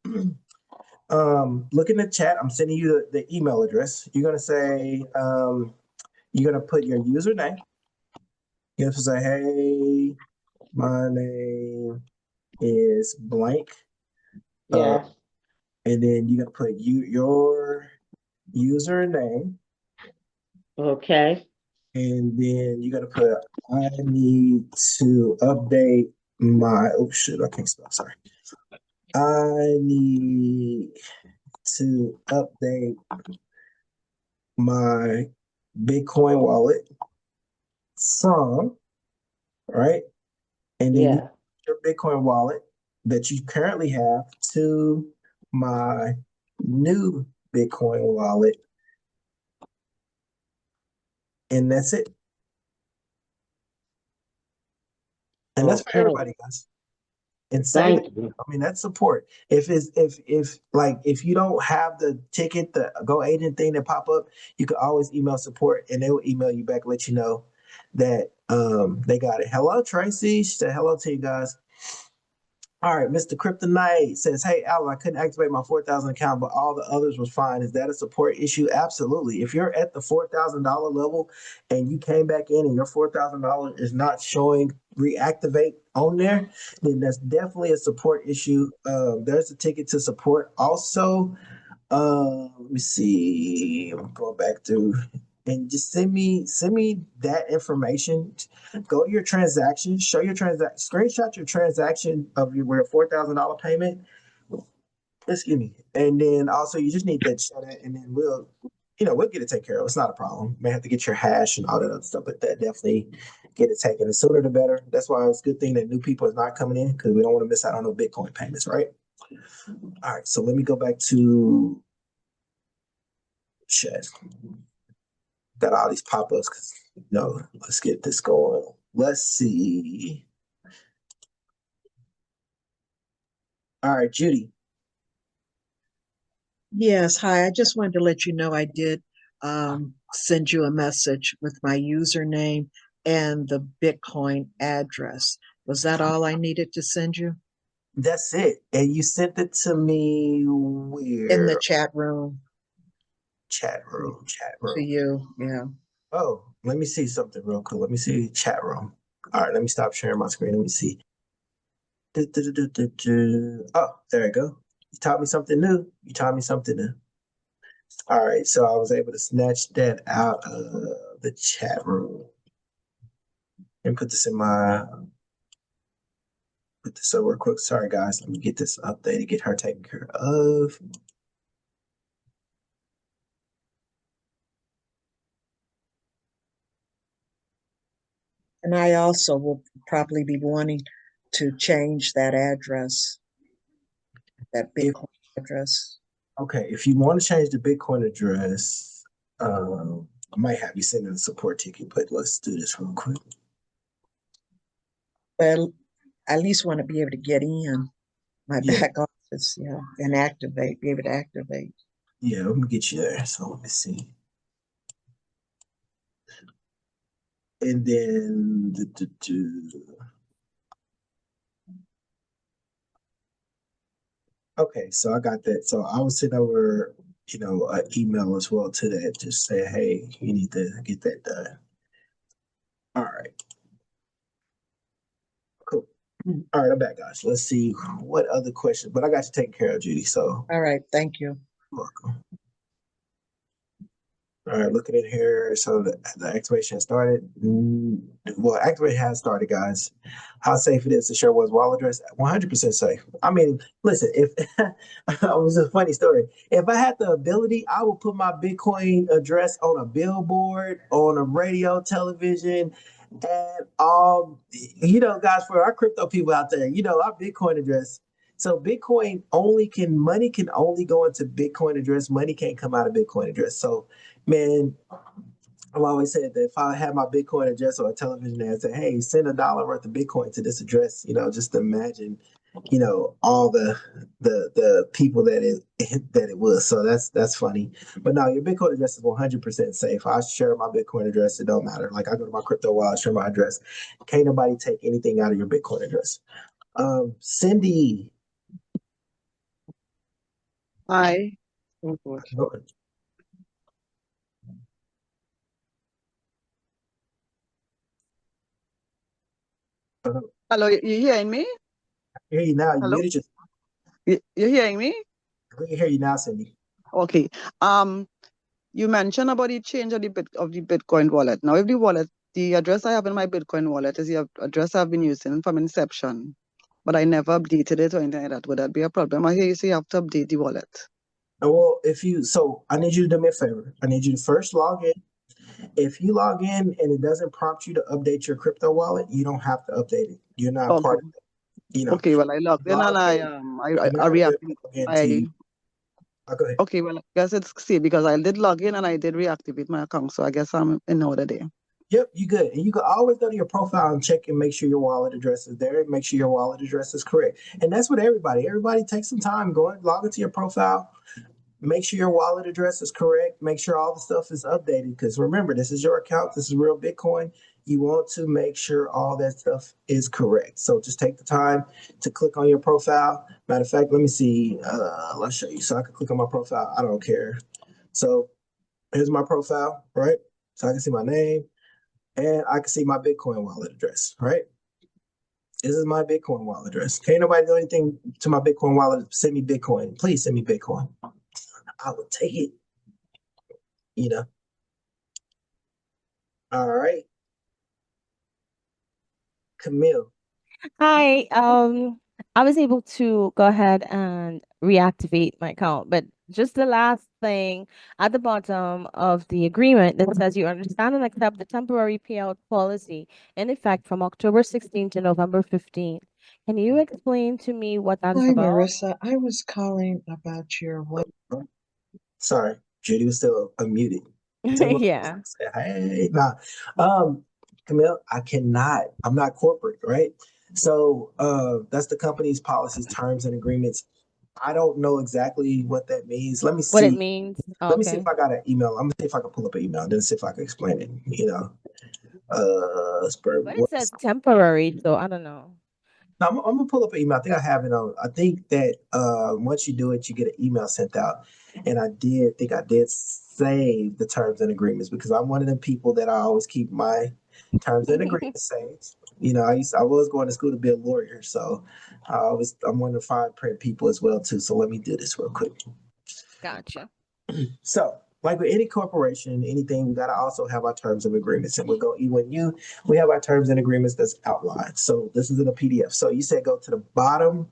Look in the chat. I'm sending you the email address. You're gonna say, you're gonna put your username. You have to say, hey, my name is blank. Yeah. And then you're gonna put your username. Okay. And then you're gonna put, I need to update my, oh shit, I can't spell, sorry. I need to update my Bitcoin wallet from, right? And then your Bitcoin wallet that you currently have to my new Bitcoin wallet. And that's it. And that's for everybody, guys. And save it. I mean, that's support. If you don't have the ticket, the Go agent thing that pop up, you can always email support and they will email you back, let you know that they got it. Hello, Tracy. She said hello to you guys. All right, Mr. Kryptonite says, "Hey, Alan, I couldn't activate my 4,000 account, but all the others was fine. Is that a support issue?" Absolutely. If you're at the $4,000 level and you came back in and your $4,000 is not showing reactivate on there, then that's definitely a support issue. There's a ticket to support. Also, let me see. I'm going back to and just send me that information. Go to your transaction, show your transaction, screenshot your transaction of your $4,000 payment. Excuse me. And then also you just need that show that, and then we'll get it taken care of. It's not a problem. May have to get your hash and all that other stuff, but that definitely get it taken. The sooner the better. That's why it's a good thing that new people is not coming in because we don't want to miss out on no Bitcoin payments, right? All right, so let me go back to chat. Got all these pop-ups because let's get this going. Let's see. All right, Judy. Yes, hi. I just wanted to let you know I did send you a message with my username and the Bitcoin address. Was that all I needed to send you? That's it. And you sent it to me where? In the chat room. Chat room. To you, yeah. Oh, let me see something real quick. Let me see chat room. All right, let me stop sharing my screen. Let me see. Oh, there you go. You taught me something new. All right, so I was able to snatch that out of the chat room and put this up real quick. Sorry, guys. Let me get this updated, get her taken care of. And I also will probably be wanting to change that address, that Bitcoin address. Okay, if you want to change the Bitcoin address, I might have you send in a support ticket, but let's do this real quick. Well, I at least want to be able to get in my back office, and be able to activate. Yeah, let me get you there. So let me see. And then okay, so I got that. So I will send over, an email as well to that. Just say, hey, you need to get that done. All right. Cool. All right, I'm back, guys. Let's see what other questions, but I got you taken care of, Judy. So all right, thank you. You're welcome. All right, looking in here. So the activation has started. Well, activation has started, guys. How safe it is to share one's wallet address? 100% safe. I mean, listen, if it was a funny story. If I had the ability, I would put my Bitcoin address on a billboard, on a radio, television, and guys, for our crypto people out there, our Bitcoin address. So money can only go into Bitcoin address. Money can't come out of Bitcoin address. So, man, I've always said that if I had my Bitcoin address or a television ad say, hey, send $1 worth of Bitcoin to this address, just imagine, all the people that it was. So that's funny. But no, your Bitcoin address is 100% safe. I share my Bitcoin address. It don't matter. Like I go to my crypto wallet, share my address. Can't nobody take anything out of your Bitcoin address. Cindy. Hi. Hello, you hearing me? I hear you now. You Hello? muted yourself. You're hearing me? I can hear you now, Cindy. Okay. You mentioned about the change of the Bitcoin wallet. Now, if the address I have in my Bitcoin wallet is the address I've been using from inception, but I never updated it or anything like that, would that be a problem? I hear you say you have to update the wallet. Well, I need you to do me a favor. I need you to first log in. If you log in and it doesn't prompt you to update your crypto wallet, you don't have to update it. You're not part of it. Okay, well, I logged in and I reactivated. Go ahead. Okay, well, I guess it's safe because I did log in and I did reactivate my account, so I guess I'm in order there. Yep, you good. And you can always go to your profile and check and make sure your wallet address is there and make sure your wallet address is correct. And that's what everybody takes some time, log into your profile, make sure your wallet address is correct, make sure all the stuff is updated. Because remember, this is your account, this is real Bitcoin. you want to make sure all that stuff is correct. So just take the time to click on your profile. Matter of fact, let me see. Let's show you. So I can click on my profile. I don't care. So here's my profile, right? So I can see my name and I can see my Bitcoin wallet address, right? This is my Bitcoin wallet address. Can't nobody do anything to my Bitcoin wallet. Send me Bitcoin. Please send me Bitcoin. I will take it, you know. All right. Camille. Hi. I was able to go ahead and reactivate my account, but just the last thing at the bottom of the agreement that says you understand and accept the temporary payout policy in effect from October 16th to November 15th. Can you explain to me what that is Hi, about? Marissa. I was calling about your one. Sorry, Judy was still unmuted. Tell me Yeah. say, hey, nah. Camille, I'm not corporate, right? So that's the company's policies, terms, and agreements. I don't know exactly what that means. Let me What it see. means? Let me see if Okay. I got an email. I'm gonna see if I can pull up an email, then see if I can explain it, you know. But it says temporary, so I don't know. No, I'm gonna pull up an email. I think I have it on. I think that once you do it, you get an email sent out. And I did save the terms and agreements because I'm one of the people that I always keep my terms and agreements saved. You know, I was going to school to be a lawyer, so I'm one of the fine print people as well too. So let me do this real quick. Gotcha. So, like with any corporation, anything, we gotta also have our terms of agreements. And with GO.E1U, we have our terms and agreements that's outlined. So this is in a PDF. So you said go to the bottom.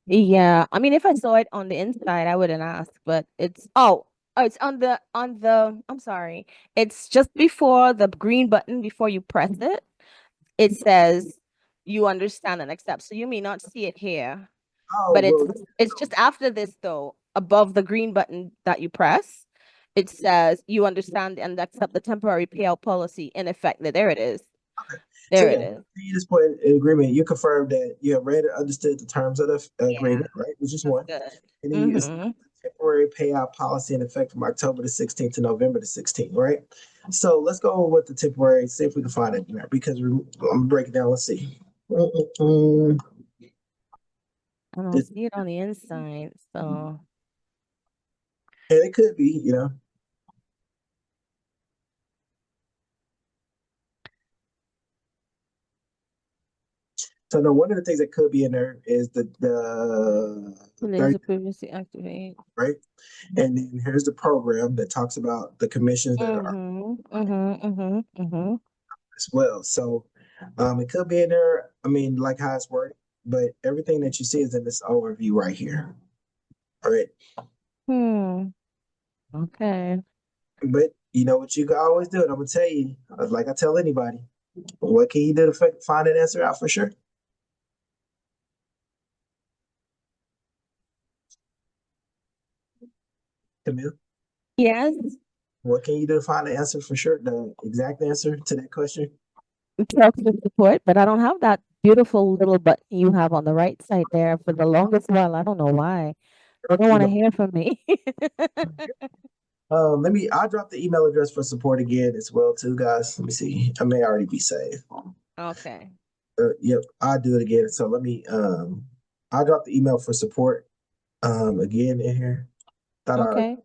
Yeah, I mean, if I saw it on the inside, I wouldn't ask, but it's on the I'm sorry. It's just before the green button before you press it. It says you understand and accept. So you may not see it here, Oh, but well, it's just after this though, above the green button that you press, it says you understand and accept the temporary payout policy in effect. There it is. so There it yeah, is. you just put in agreement. You confirm that you have read and understood the terms of the Yeah, agreement, right? Which is that's one. good. And then you use Mm-hmm. temporary payout policy in effect from October the 16th to November the 16th, right? So let's go with the temporary, see if we can find it there because I'm gonna break it down. Let's see. Mm-mm-mm. I don't see it on the inside, so And it could be, you know. So no, one of the things that could be in there is the there's 30, a previously activate. right? And then here's the program that talks about the commissions that are as well. So it could be in there. I mean, like how it's worded, but everything that you see is in this overview right here. All right. Okay. But you know what you can always do, and I'm gonna tell you, like I tell anybody, what can you do to find an answer out for sure? Camille, Yes. what can you do to find the answer for sure? The exact answer to that question? Talk to support, but I don't have that beautiful little button you have on the right side there for the longest while. I don't know why. They don't You want to know, hear from me. I'll drop the email address for support again as well too, guys. Let me see. I may already be saved. Okay. Yep, I'll do it again. So I'll drop the email for support again in here. Thought I already, Okay.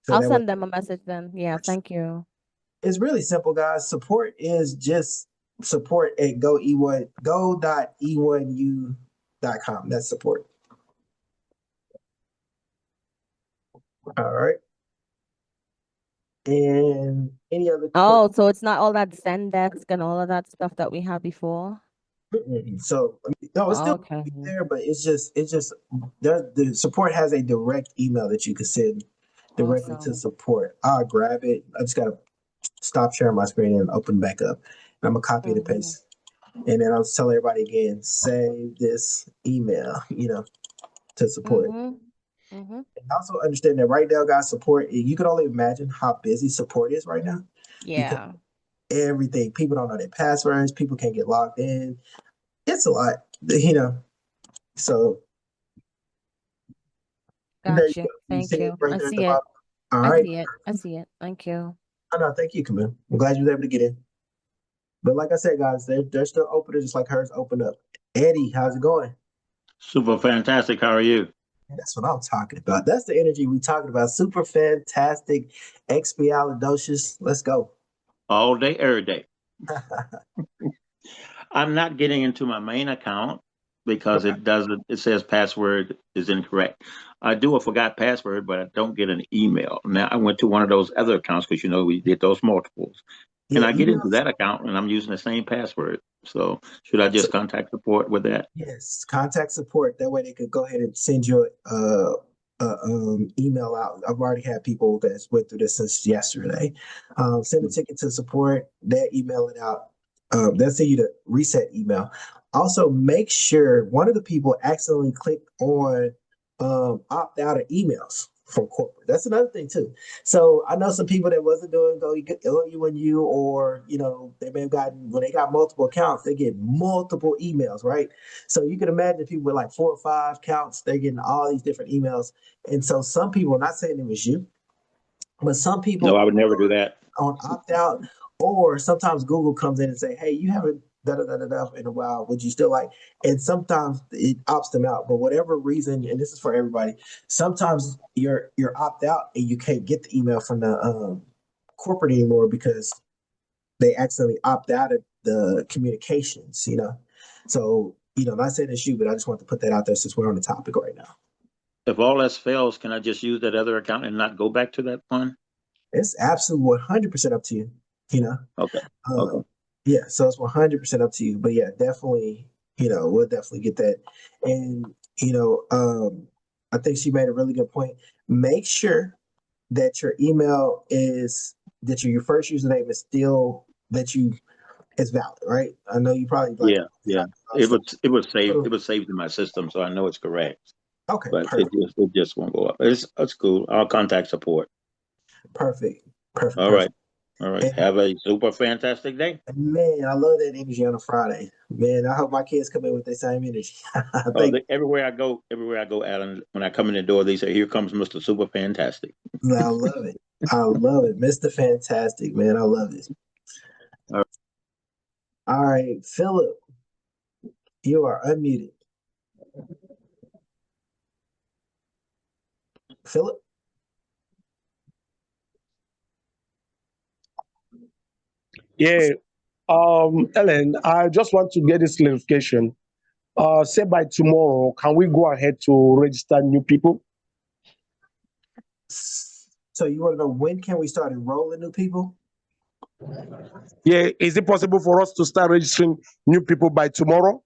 so I'll that way send them a message then. Yeah, thank you. it's really simple, guys. Support is just support at go.e1u.com. That's support. All right. And any other Oh, so it's not all that Zendesk and all of that stuff that we had before? so no, it's still Okay. there, but it's just the support has a direct email that you can send directly to Awesome. support. I'll grab it. I just gotta stop sharing my screen and open back up. And I'm gonna copy and paste. And then I'll tell everybody again, save this email, to support. And also understand that right now, guys, support, you can only imagine how busy support is right now because Yeah. everything, people don't know their passwords, people can't get logged in. It's a lot. So there you Gotcha. go. You see Thank it you. right I there at see the it. bottom. All I right. see it. I see it. Thank you. Oh, no, thank you, Camille. I'm glad you were able to get in. But like I said, guys, they're still open, just like hers opened up. Eddie, how's it going? Super fantastic. How are you? That's what I'm talking about. That's the energy we talking about. Super fantastic, expialidocious. Let's go. All day, every day. I'm not getting into my main account because Okay. it says password is incorrect. I do a forgot password, but I don't get an email. Now I went to one of those other accounts because we did those multiples. And Yeah, I get into emails. that account and I'm using the same password. So should I just contact support with that? Yes, contact support. That way they could go ahead and send you email out. I've already had people that went through this since yesterday. Send a ticket to support. They email it out. They'll send you the reset email. Also, make sure one of the people accidentally clicked on opt out of emails from corporate. That's another thing too. So I know some people that wasn't doing GO.E1U, or they may have gotten, when they got multiple accounts, they get multiple emails, right? So you can imagine people with like 4 or 5 accounts, they're getting all these different emails. And so some people, not saying it was you, but some No, I people would never do that. on opt out, or sometimes Google comes in and say, "Hey, you haven't da da da da da in a while. Would you still like?" And sometimes it opts them out, but whatever reason, and this is for everybody. Sometimes you're opt out and you can't get the email from the corporate anymore because they accidentally opt out of the communications. So not saying it's you, but I just want to put that out there since we're on the topic right now. If all else fails, can I just use that other account and not go back to that one? It's absolutely 100% up to you. Okay. Okay. Yeah, so it's 100% up to you. But yeah, definitely, we'll definitely get that. And I think she made a really good point. Make sure that your email is that your first username is still is valid, right? I know you probably like Yeah. It was saved in my system, so I know it's correct. Okay, But perfect. it just won't go up. It's cool. I'll contact support. Perfect. All right. All right. And Have a super fantastic day. man, I love that energy on a Friday. Man, I hope my kids come in with the same energy. Everywhere I go, Alan, when I come in the door, they say, "Here comes Mr. Super Fantastic." I love it. I love it. Mr. Fantastic, man. I love it. All right, Philip, you are unmuted. Philip? Yeah. Ellen, I just want to get this clarification. Say by tomorrow, can we go ahead to register new people? So you want to know when can we start enrolling new people? Yeah, is it possible for us to start registering new people by tomorrow?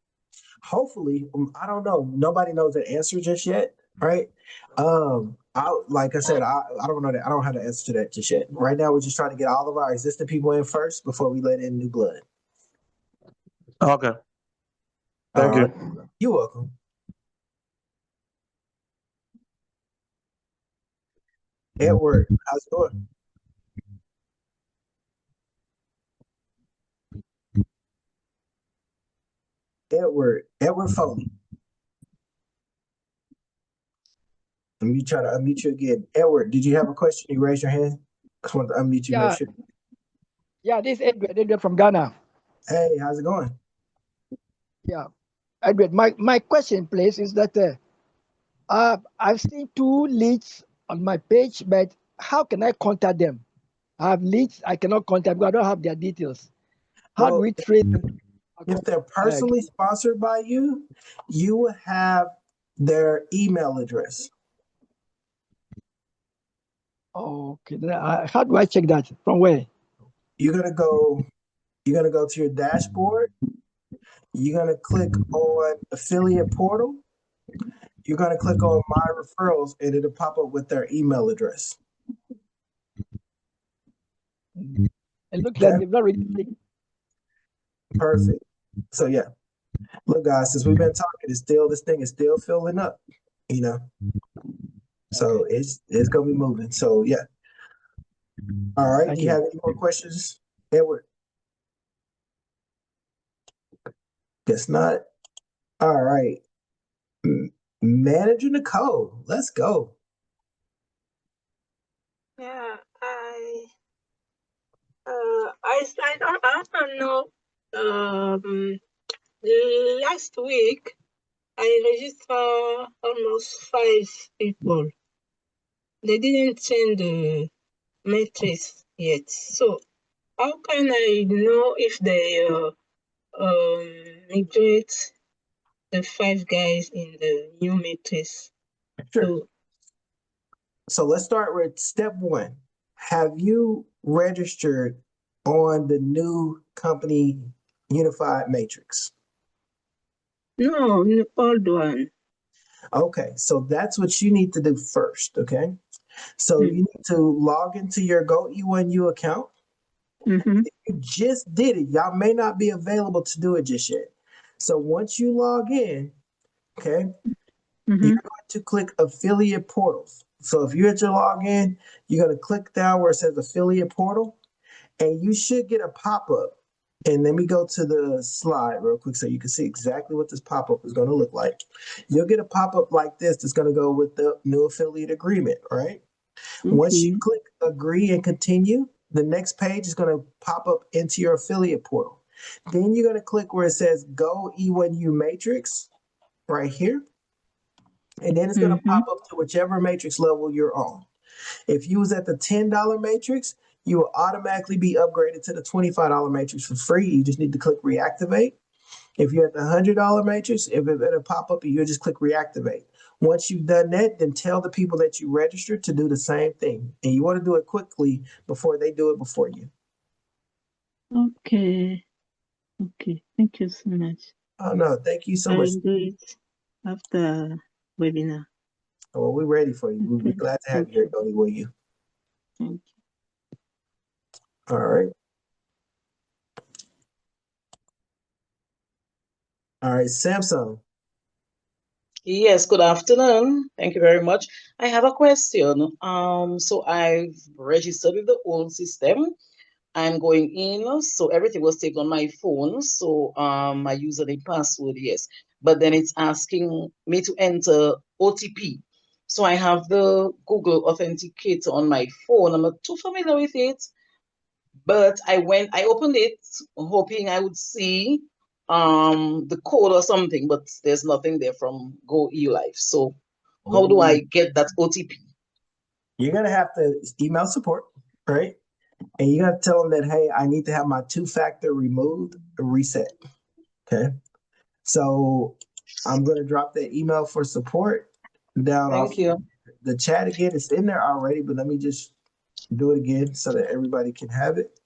Hopefully. I don't know. Nobody knows the answer just yet, right? Like I said, I don't know that. I don't have the answer to that just yet. Right now, we're just trying to get all of our existing people in first before we let in new blood. Okay. Thank you. You're welcome. Edward, how's it going? Edward Foley. Let me try to unmute you again. Edward, did you have a question? You raise your hand. I just want to unmute you, make sure. Yeah, this is Edward from Ghana. Hey, how's it going? Yeah, Edward, my question, please, is that I've seen 2 leads on my page, but how can I contact them? I have leads I cannot contact because I don't have their details. How do we treat them? If they're personally sponsored by you, you will have their email address. Okay, how do I check that? From where? You're gonna go to your dashboard. You're gonna click on affiliate portal. You're gonna click on my referrals, and it'll pop up with their email address. It looks like they've not really. Perfect. So yeah, look, guys, since we've been talking, this thing is still filling up. So it's gonna be moving. So yeah. All right. Do you have any more questions, Edward? Guess not. All right. Manager Nicole, let's go. Yeah, I don't know Last week, I registered almost 5 people. They didn't send the matrix yet. So how can I know if they migrate the 5 guys in the new matrix? Sure. So let's start with step one. Have you registered on the new company unified matrix? No, the old one. Okay, so that's what you need to do first, okay? So you need to log into your GO.E1U account. If you just did it, y'all may not be available to do it just yet. So once you log in, okay, you're going to click affiliate portals. So if you're at your login, you're going to click down where it says affiliate portal, and you should get a pop-up. And let me go to the slide real quick so you can see exactly what this pop-up is going to look like. You'll get a pop-up like this that's going to go with the new affiliate agreement, right? Once you click agree and continue, the next page is going to pop up into your affiliate portal. Then you're going to click where it says GO.E1U matrix right here. And then it's going to pop up to whichever matrix level you're on. If you was at the $10 matrix, you will automatically be upgraded to the $25 matrix for free. You just need to click reactivate. If you're at the $100 matrix, it'll pop up and you'll just click reactivate. Once you've done that, then tell the people that you registered to do the same thing. And you want to do it quickly before they do it before you. Okay. Okay. Thank you so much. Oh, no. Thank you so much. I'll do it after webinar. Well, we're ready for you. We'll be glad to have you here at GO.E1U. Thank you. All right. All right, Samsung. Yes, good afternoon. Thank you very much. I have a question. So I've registered with the old system. I'm going in, so everything was taken on my phone. So my username, password, yes. But then it's asking me to enter OTP. So I have the Google Authenticator on my phone. I'm not too familiar with it, but I opened it hoping I would see the code or something, but there's nothing there from GO.E.U Life. So how do I get that OTP? You're going to have to email support, right? And you got to tell them that, hey, I need to have my two-factor removed, reset. Okay. So I'm going to drop that email for support down off the chat again. It's in there already, but let me just do it again so that everybody can have it.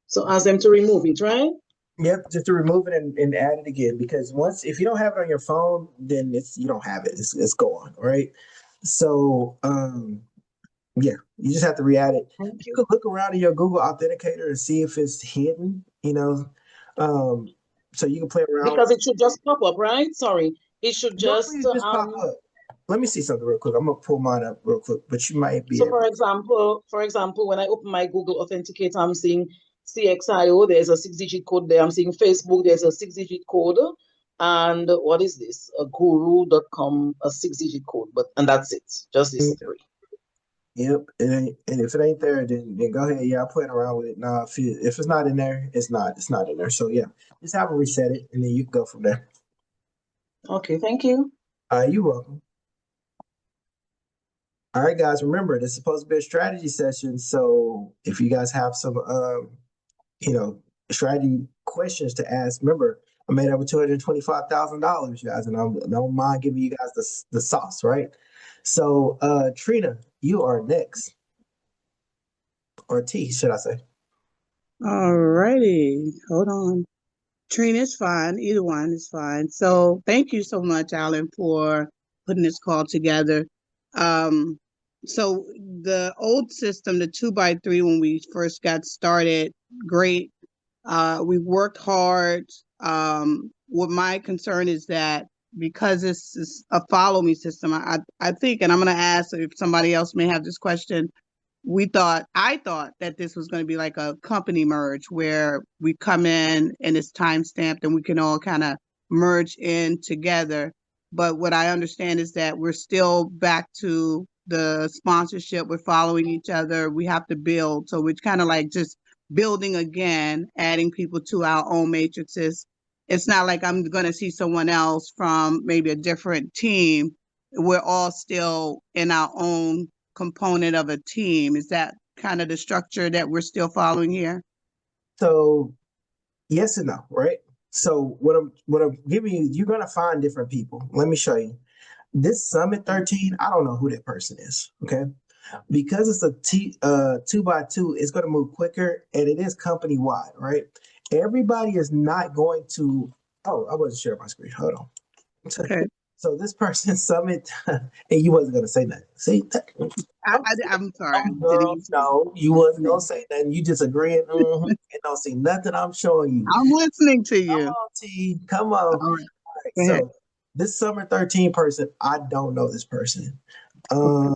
So ask them to remove it, right? Yep, just to remove it and add it again, because if you don't have it on your phone, then you don't have it. It's gone, right? So yeah, you just have to re-add it. You can look around in your Google Authenticator and see if it's hidden, so you can play around. Because it should just pop up, right? Sorry, it should just pop up. Let me see something real quick. I'm gonna pull mine up real quick, but you might be. So for example, when I open my Google Authenticator, I'm seeing CXIO, there's a 6-digit code there. I'm seeing Facebook, there's a 6-digit code. And what is this? A guru.com, a 6-digit code, and that's it. Just these three. Yep, and if it ain't there, then go ahead. Yeah, I'm playing around with it. Now, if it's not in there, it's not in there. So yeah, just have it reset it, and then you can go from there. Okay, thank you. You're welcome. All right, guys. Remember, this is supposed to be a strategy session. So if you guys have some, strategy questions to ask, remember, I made over $225,000, guys, and I don't mind giving you guys the sauce, right? So, Trina, you are next. Or T, should I say? All righty. Hold on. Trina is fine. Either one is fine. So thank you so much, Alan, for putting this call together. So the old system, the 2x3, when we first got started, great. We worked hard. What my concern is that because this is a follow me system, I think, and I'm going to ask if somebody else may have this question. I thought that this was going to be like a company merge where we come in and it's time stamped and we can all kind of merge in together. But what I understand is that we're still back to the sponsorship. We're following each other. We have to build. So we're kind of like just building again, adding people to our own matrices. It's not like I'm going to see someone else from maybe a different team. We're all still in our own component of a team. Is that kind of the structure that we're still following here? So yes and no, right? So what I'm giving you, you're gonna find different people. Let me show you. This Summit 13, I don't know who that person is. Okay. Because it's a 2x2, it's gonna move quicker and it is company wide, right? Everybody is not going to, oh, I wasn't sharing my screen. Hold on. Okay. So this person Summit, and you wasn't gonna say nothing. See, I'm sorry. girl, no, you wasn't gonna say nothing. You just agreeing. And don't see nothing I'm showing you. I'm listening to you. Come on, T. Come on. All right. All right, Go ahead. so this Summer 13 person, I don't know this person. So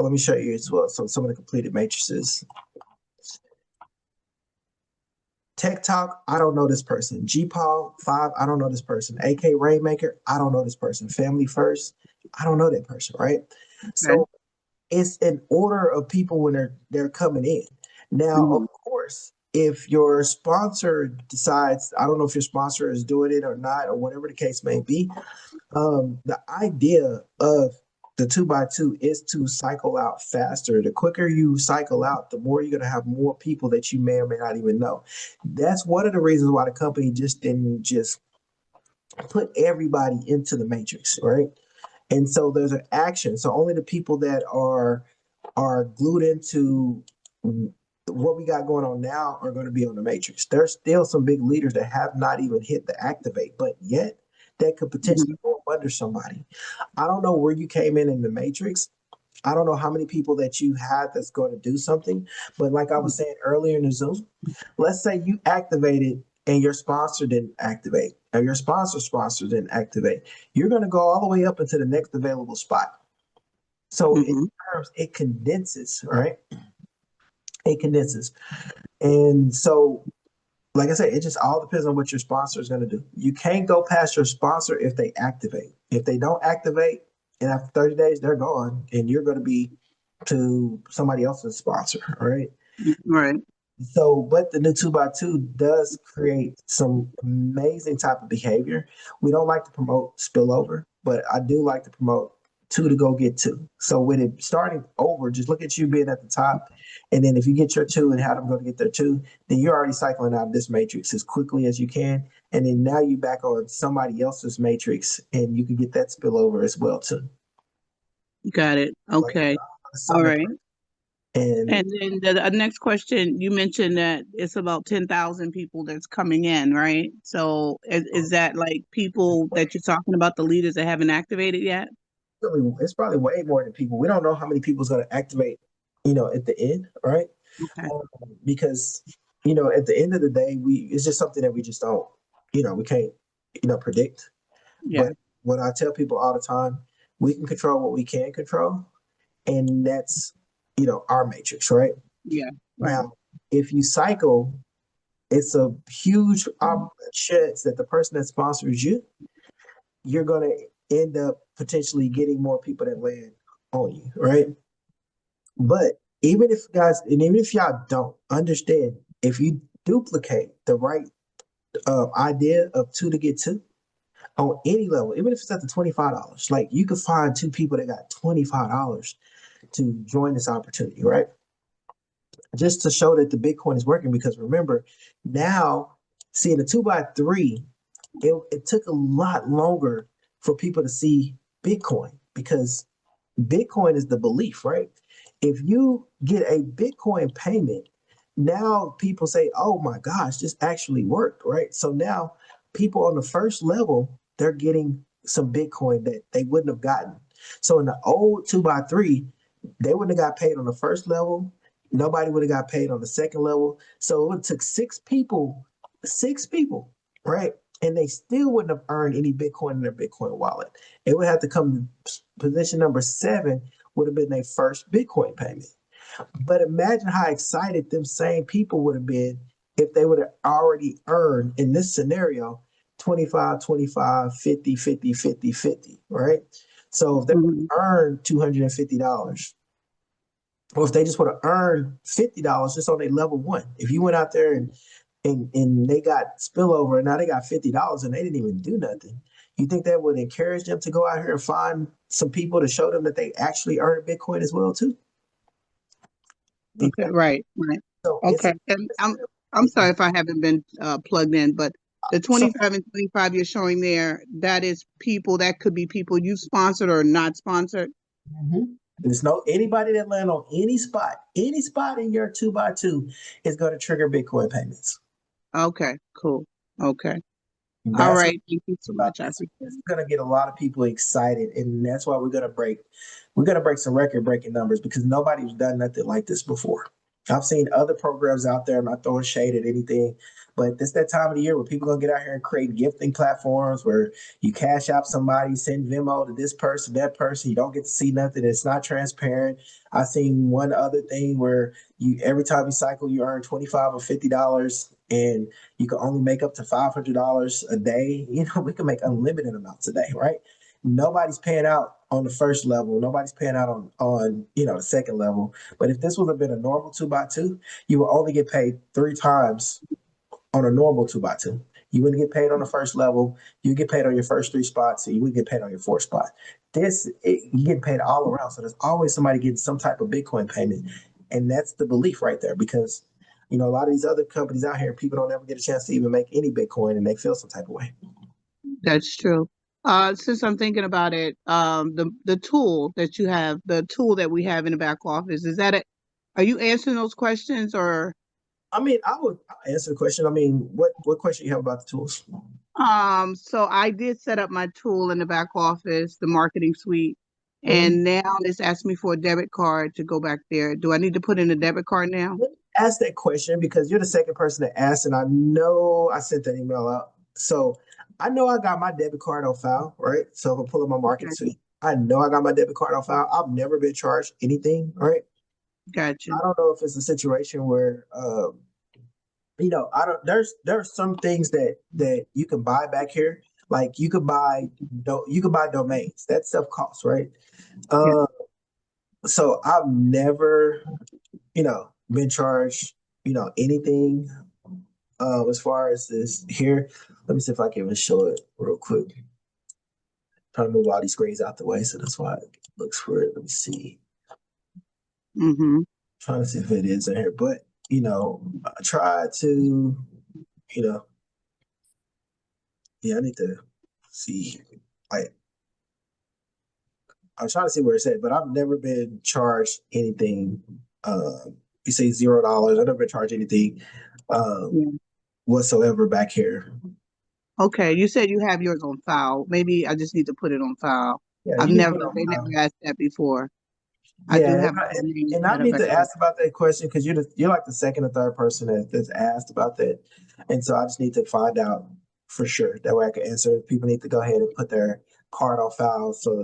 let me show you as well. So some of the completed matrices. Tech Talk, I don't know this person. GPaul 5, I don't know this person. AK Rainmaker, I don't know this person. Family First, I don't know that person, right? So it's an order of people when they're coming in. Now, of course, if your sponsor decides, I don't know if your sponsor is doing it or not, or whatever the case may be, the idea of the 2x2 is to cycle out faster. The quicker you cycle out, the more you're going to have more people that you may or may not even know. That's one of the reasons why the company just didn't just put everybody into the matrix, right? And so there's an action. So only the people that are glued into what we got going on now are going to be on the matrix. There's still some big leaders that have not even hit the activate, but yet that could potentially go under somebody. I don't know where you came in the matrix. I don't know how many people that you had that's going to do something, but like I was saying earlier in the Zoom, let's say you activated and your sponsor didn't activate, or your sponsor didn't activate. You're going to go all the way up into the next available spot. So in terms, it condenses, right? It condenses. And so, like I said, it just all depends on what your sponsor is going to do. You can't go past your sponsor if they activate. If they don't activate, and after 30 days, they're gone, and you're going to be to somebody else's sponsor, right? Right. So, but the new 2x2 does create some amazing type of behavior. We don't like to promote spillover, but I do like to promote two to go get two. So with it starting over, just look at you being at the top. And then if you get your two and have them go to get their two, then you're already cycling out of this matrix as quickly as you can. And then now you back on somebody else's matrix and you can get that spillover as well too. Got it. Okay. All right. And then the next question, you mentioned that it's about 10,000 people that's coming in, right? So is that like people that you're talking about, the leaders that haven't activated yet? It's probably way more than people. We don't know how many people is going to activate, at the end, right? Okay. Because, at the end of the day, it's just something that we just don't, we can't, predict. Yeah. But what I tell people all the time, we can control what we can control, and that's, our matrix, right? Yeah. Right. Now, if you cycle, it's a huge chance that the person that sponsors you, you're going to end up potentially getting more people that land on you, right? But even if y'all don't understand, if you duplicate the right idea of two to get two on any level, even if it's at the $25, like you could find two people that got $25 to join this opportunity, right? Just to show that the Bitcoin is working, because remember, now seeing a 2x3, it took a lot longer for people to see Bitcoin, because Bitcoin is the belief, right? If you get a Bitcoin payment, now people say, oh my gosh, this actually worked, right? So now people on the first level, they're getting some Bitcoin that they wouldn't have gotten. So in the old 2x3, they wouldn't have got paid on the first level. Nobody would have got paid on the second level. So it took six people, right? And they still wouldn't have earned any Bitcoin in their Bitcoin wallet. It would have to come to position number 7 would have been their first Bitcoin payment. But imagine how excited them same people would have been if they would have already earned, in this scenario, 25, 25, 50, 50, 50, 50, right? So if they earned $250, or if they just want to earn $50 just on their level one. If you went out there and they got spillover and now they got $50 and they didn't even do nothing, you think that would encourage them to go out here and find some people to show them that they actually earn Bitcoin as well too? Okay, right. So Okay. And I'm sorry if I haven't been plugged in, but the 25 and 25 you're showing there, that is people, that could be people you sponsored or not sponsored. There's no anybody that land on any spot in your 2x2 is going to trigger Bitcoin payments. Okay, cool. Okay. That's All right. Thank you so much. I appreciate It's it. going to get a lot of people excited, and that's why we're going to break some record-breaking numbers because nobody's done nothing like this before. I've seen other programs out there. I'm not throwing shade at anything, but it's that time of the year where people are going to get out here and create gifting platforms where you cash out somebody, send Venmo to this person, that person. You don't get to see nothing. It's not transparent. I've seen one other thing where you every time you cycle, you earn $25 or $50, and you can only make up to $500 a day. You know, we can make unlimited amounts a day, right? Nobody's paying out on the first level. Nobody's paying out on the second level. But if this would have been a normal 2x2, you would only get paid 3 times on a normal 2x2. You wouldn't get paid on the first level. You get paid on your first 3 spots, and you wouldn't get paid on your 4th spot. You get paid all around. So there's always somebody getting some type of Bitcoin payment, and that's the belief right there. Because a lot of these other companies out here, people don't ever get a chance to even make any Bitcoin, and they feel some type of way. That's true. Since I'm thinking about it, the tool that you have, the tool that we have in the back office, is that it? Are you answering those questions or? I mean, I'll answer the question. I mean, what question you have about the tools? So I did set up my tool in the back office, the marketing suite, Mhm. and now it's asking me for a debit card to go back there. Do I need to put in a debit card now? Ask that question because you're the second person that asked, and I know I sent that email out. So I know I got my debit card on file, right? So if I pull up my marketing suite, I know I got my debit card on file. I've never been charged anything, right? Gotcha. I don't know if it's a situation where I don't. There's some things that you can buy back here. Like you could buy domains. That stuff costs, right? So I've never, been charged, anything as far as this here. Let me see if I can even show it real quick. Trying to move all these screens out the way, so that's why it looks for it. Let me see. Trying to see if it is in here, but I try to, I need to see. Like, I'm trying to see where it's at, but I've never been charged anything. You say $0. I've never been charged anything whatsoever back here. Okay, you said you have yours on file. Maybe I just need to put it on file. Yeah, I've you need to never, put it on they file. never asked that before. I Yeah, do have my and I need to ask about that question because you're like the second or third person that's asked about that, and so I just need to find out for sure. That way I can answer. People need to go ahead and put their card on file, so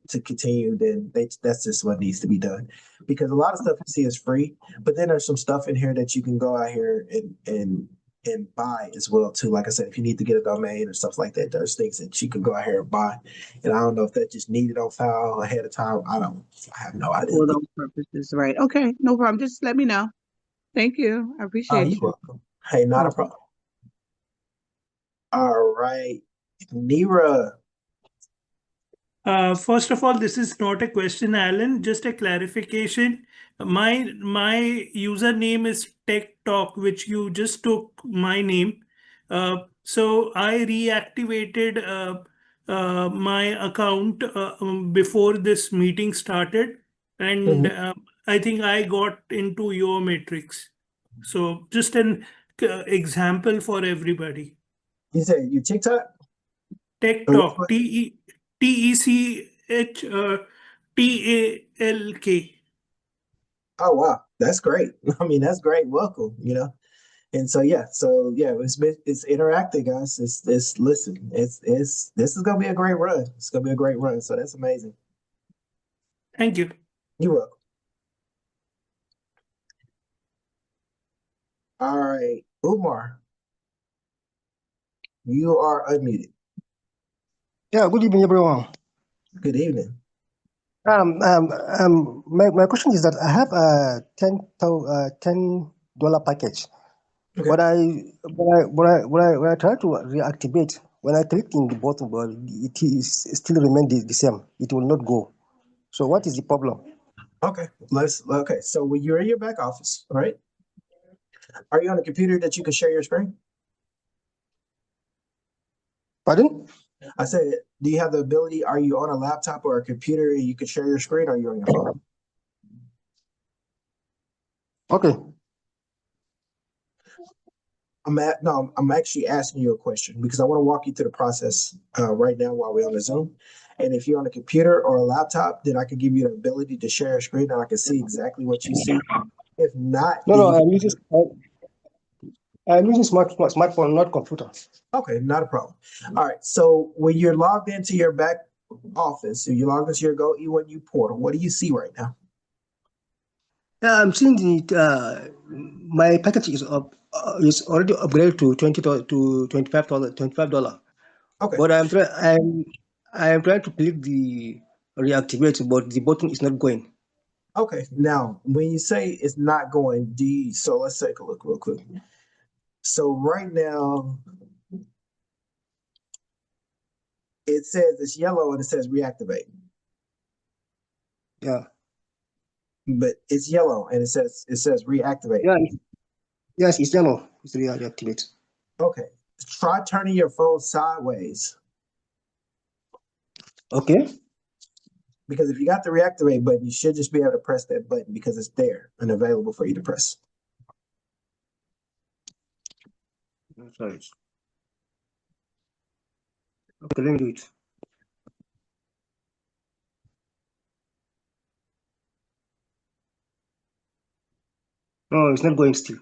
to continue. Then that's just what needs to be done, because a lot of stuff you see is free, but then there's some stuff in here that you can go out here and buy as well too. Like I said, if you need to get a domain or stuff like that, there's things that you can go out here and buy. And I don't know if that just needed on file ahead of time. I have no idea. For those purposes, right? Okay, no problem. Just let me know. Thank you. I appreciate You're you. welcome. Hey, not a Okay. problem. All right, Nira. First of all, this is not a question, Alan, just a clarification. My username is Tech Talk, which you just took my name. So I reactivated my account before this meeting started, and I think I got into your matrix. So just an example for everybody. You say you TikTok? Tech Talk, TECHTALK. Oh wow, that's great. I mean, that's great. Welcome. And so yeah, it's interactive, guys. It's listen. It's this is gonna be a great run. It's gonna be a great run. So that's amazing. Thank you. You're welcome. All right, Umar, you are unmuted. Yeah, good evening, everyone. Good evening. My question is that I have a $10 package, Okay. but when I try to reactivate, when I click in the bottom, but it is still remain the same. It will not go. So what is the problem? Okay, okay. So when you're in your back office, all right? Are you on a computer that you can share your screen? Pardon? I said, do you have the ability? Are you on a laptop or a computer and you can share your screen, or are you on your phone? Okay. I'm actually asking you a question because I want to walk you through the process right now while we're on the Zoom. And if you're on a computer or a laptop, then I can give you the ability to share a screen and I can see exactly what you see. If not, No, I'm using smartphone, not computer. Okay, not a problem. All right. So when you're logged into your back office, so you log into your GO.E1U portal, what do you see right now? Yeah, I'm seeing my package is is already upgraded to $25. Okay. But I'm trying to click the reactivate, but the button is not going. Okay. Now, when you say it's not going, so let's take a look real quick. So right now, it says it's yellow and it says reactivate. Yeah. But it's yellow and it says reactivate. Yeah. Yes, it's yellow. It's reactivate. Okay. Try turning your phone sideways. Okay. Because if you got the reactivate button, you should just be able to press that button because it's there and available for you to press. Sorry. Okay, let me do it. No, it's not going still.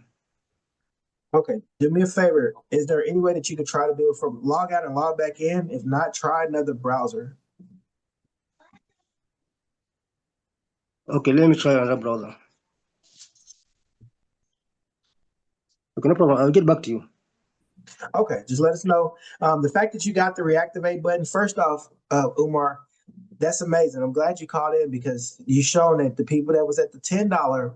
Okay, do me a favor. Is there any way that you could try to do it from log out and log back in? If not, try another browser. Okay, let me try another browser. Okay, no problem. I'll get back to you. Okay, just let us know. The fact that you got the reactivate button, first off, Umar, that's amazing. I'm glad you called in because you shown that the people that was at the $10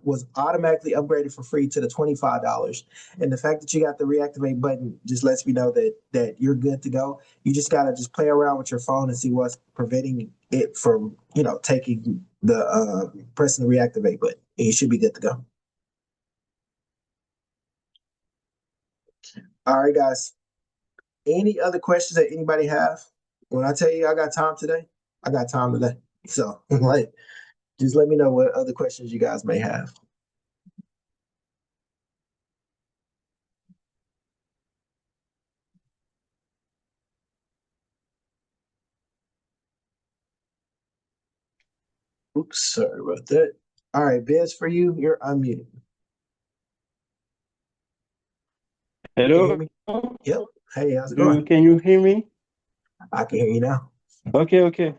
was automatically upgraded for free to the $25. And the fact that you got the reactivate button just lets me know that you're good to go. You just gotta just play around with your phone and see what's preventing it from, taking the pressing the reactivate button. And you should be good to go. All right, guys. Any other questions that anybody have? When I tell you I got time today, I got time today. So just let me know what other questions you guys may have. Oops, sorry about that. All right, Biz, for you, you're unmuted. Can you hear Hello. me? Yep. Hey, how's it going? Can you hear me? I can hear you now. Okay, okay.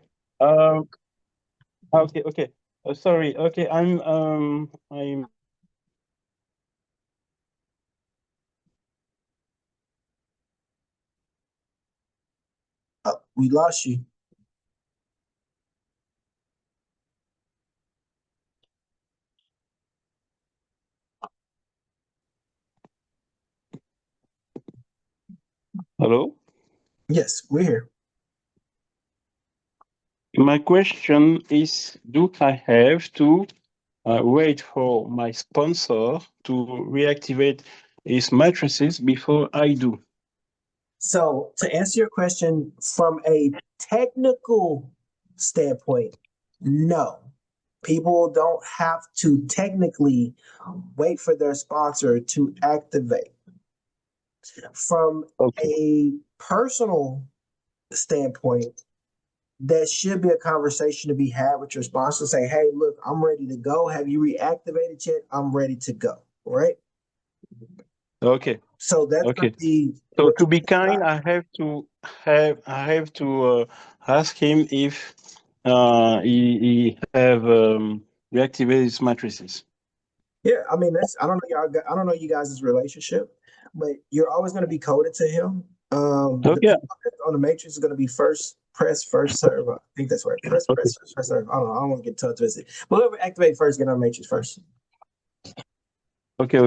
Okay. Sorry. Okay, I'm. We lost you. Hello. Yes, we're here. My question is, do I have to wait for my sponsor to reactivate his mattresses before I do? So to answer your question from a technical standpoint, no. People don't have to technically wait for their sponsor to activate. From a personal standpoint, that should be a conversation to be had with your sponsor. Say, hey, look, I'm ready to go. Have you reactivated yet? I'm ready to go. Right? Okay. So that's Okay. gonna be So to be kind, I have to ask him if he have reactivated his mattresses. Yeah, I mean I don't know you guys' relationship, but you're always gonna be coded to him. The Okay. people on the matrix is gonna be first press first serve. I think that's right. Press first serve. I don't know. I don't want to get tongue twisted. But whoever activate first, get on matrix first. Okay.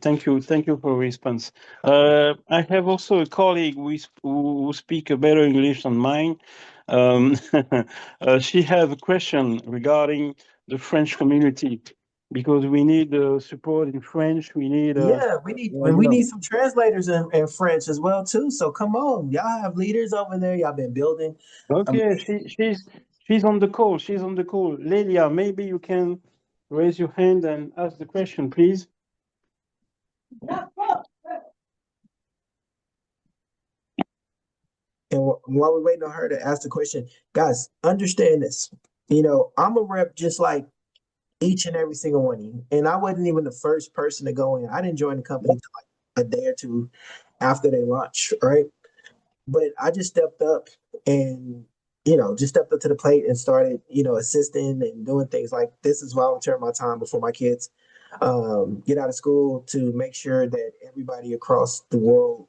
Thank you for response. I have also a colleague who speak a better English than mine. She have a question regarding the French community because we need support in French. We need We need some translators in French as well too. So come on, y'all have leaders over there. Y'all been building. Okay, she's on the call. She's on the call. Lelia, maybe you can raise your hand and ask the question, please. And while we're waiting on her to ask the question, guys, understand this. I'm a rep just like each and every single one of you. And I wasn't even the first person to go in. I didn't join the company until like a day or two after they launched, right? But I just stepped up and, just stepped up to the plate and started, assisting and doing things like this is volunteering my time before my kids get out of school to make sure that everybody across the world,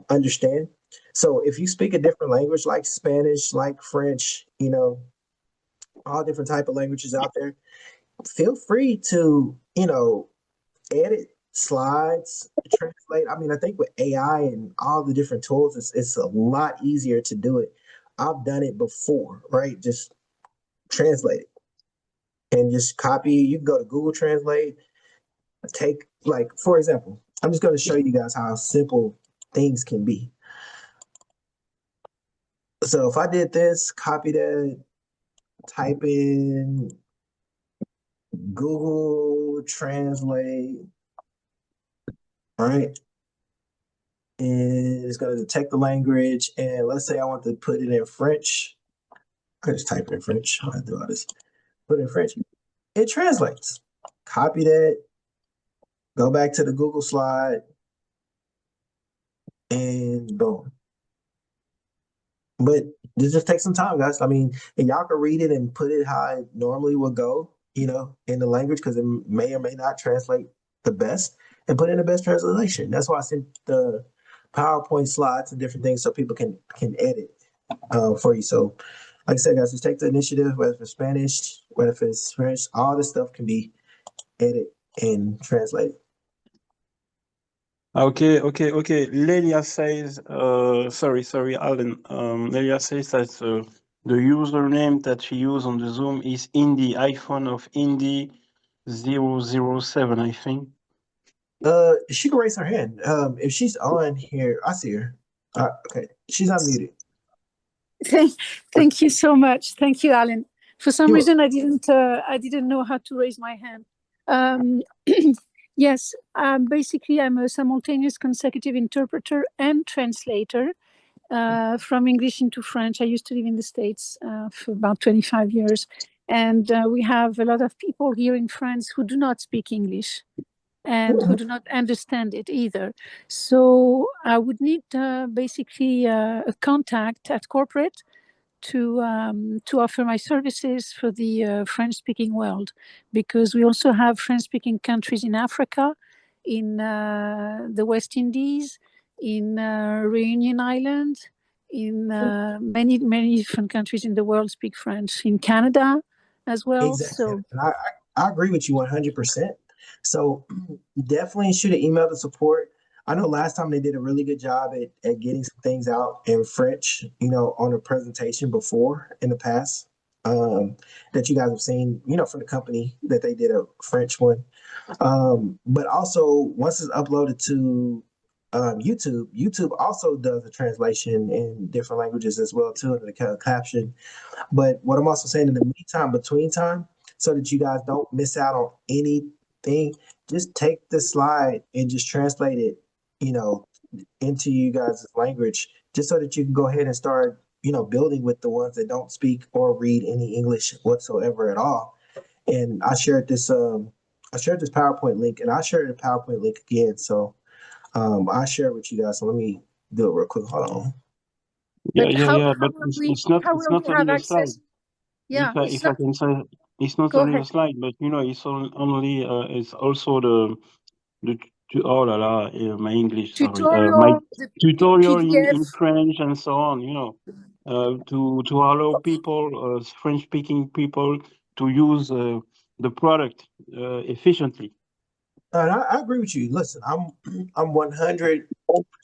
understand. So if you speak a different language like Spanish, like French, all different type of languages out there, feel free to, edit slides, translate. I mean, I think with AI and all the different tools, it's a lot easier to do it. I've done it before, right? Just translate it and just copy. You can go to Google Translate, take, like, for example, I'm just going to show you guys how simple things can be. So if I did this, copy that, type in Google Translate, all right? And it's going to detect the language. And let's say I want to put it in French. I just type in French. I do all this. Put it in French. It translates. Copy that. Go back to the Google slide. And boom. But this just takes some time, guys. I mean, and y'all can read it and put it how it normally would go, in the language, because it may or may not translate the best, and put in the best translation. That's why I sent the PowerPoint slides and different things so people can edit for you. So, like I said, guys, just take the initiative, whether it's Spanish, whether it's French, all this stuff can be edited and translated. Okay. Lelia says, sorry, Alan. Lelia says that the username that she used on the Zoom is Indy, iPhone of Indy 007, I think. She can raise her hand. If she's on here, I see her. Okay, she's unmuted. Thank you so much. Thank you, Alan. For some reason, I didn't know how to raise my hand. Yes, basically, I'm a simultaneous consecutive interpreter and translator from English into French. I used to live in the States for about 25 years. And we have a lot of people here in France who do not speak English and who do not understand it either. So I would need basically a contact at corporate to offer my services for the French-speaking world, because we also have French-speaking countries in Africa, in the West Indies, in Reunion Island, in many different countries in the world speak French, in Canada as well. Exactly. So and I agree with you 100%. So definitely shoot an email to support. I know last time they did a really good job at getting some things out in French, on a presentation before in the past, that you guys have seen, from the company that they did a French one. But also once it's uploaded to YouTube also does a translation in different languages as well too, in the caption. But what I'm also saying in the meantime, between time, so that you guys don't miss out on anything, just take the slide and just translate it, into you guys' language, just so that you can go ahead and start, building with the ones that don't speak or read any English whatsoever at all. And I shared this PowerPoint link, and I shared the PowerPoint link again. So I share it with you guys. So let me do it real quick. Hold on. Yeah, but it's not only a slide. Yeah, if I can say, it's not only a slide, but it's only it's also Oh la la, my English, sorry. My Tutorial, the tutorial in PDF. French and so on, you know, to allow people, French-speaking people, to use the product efficiently. I agree with you. Listen, I'm 100%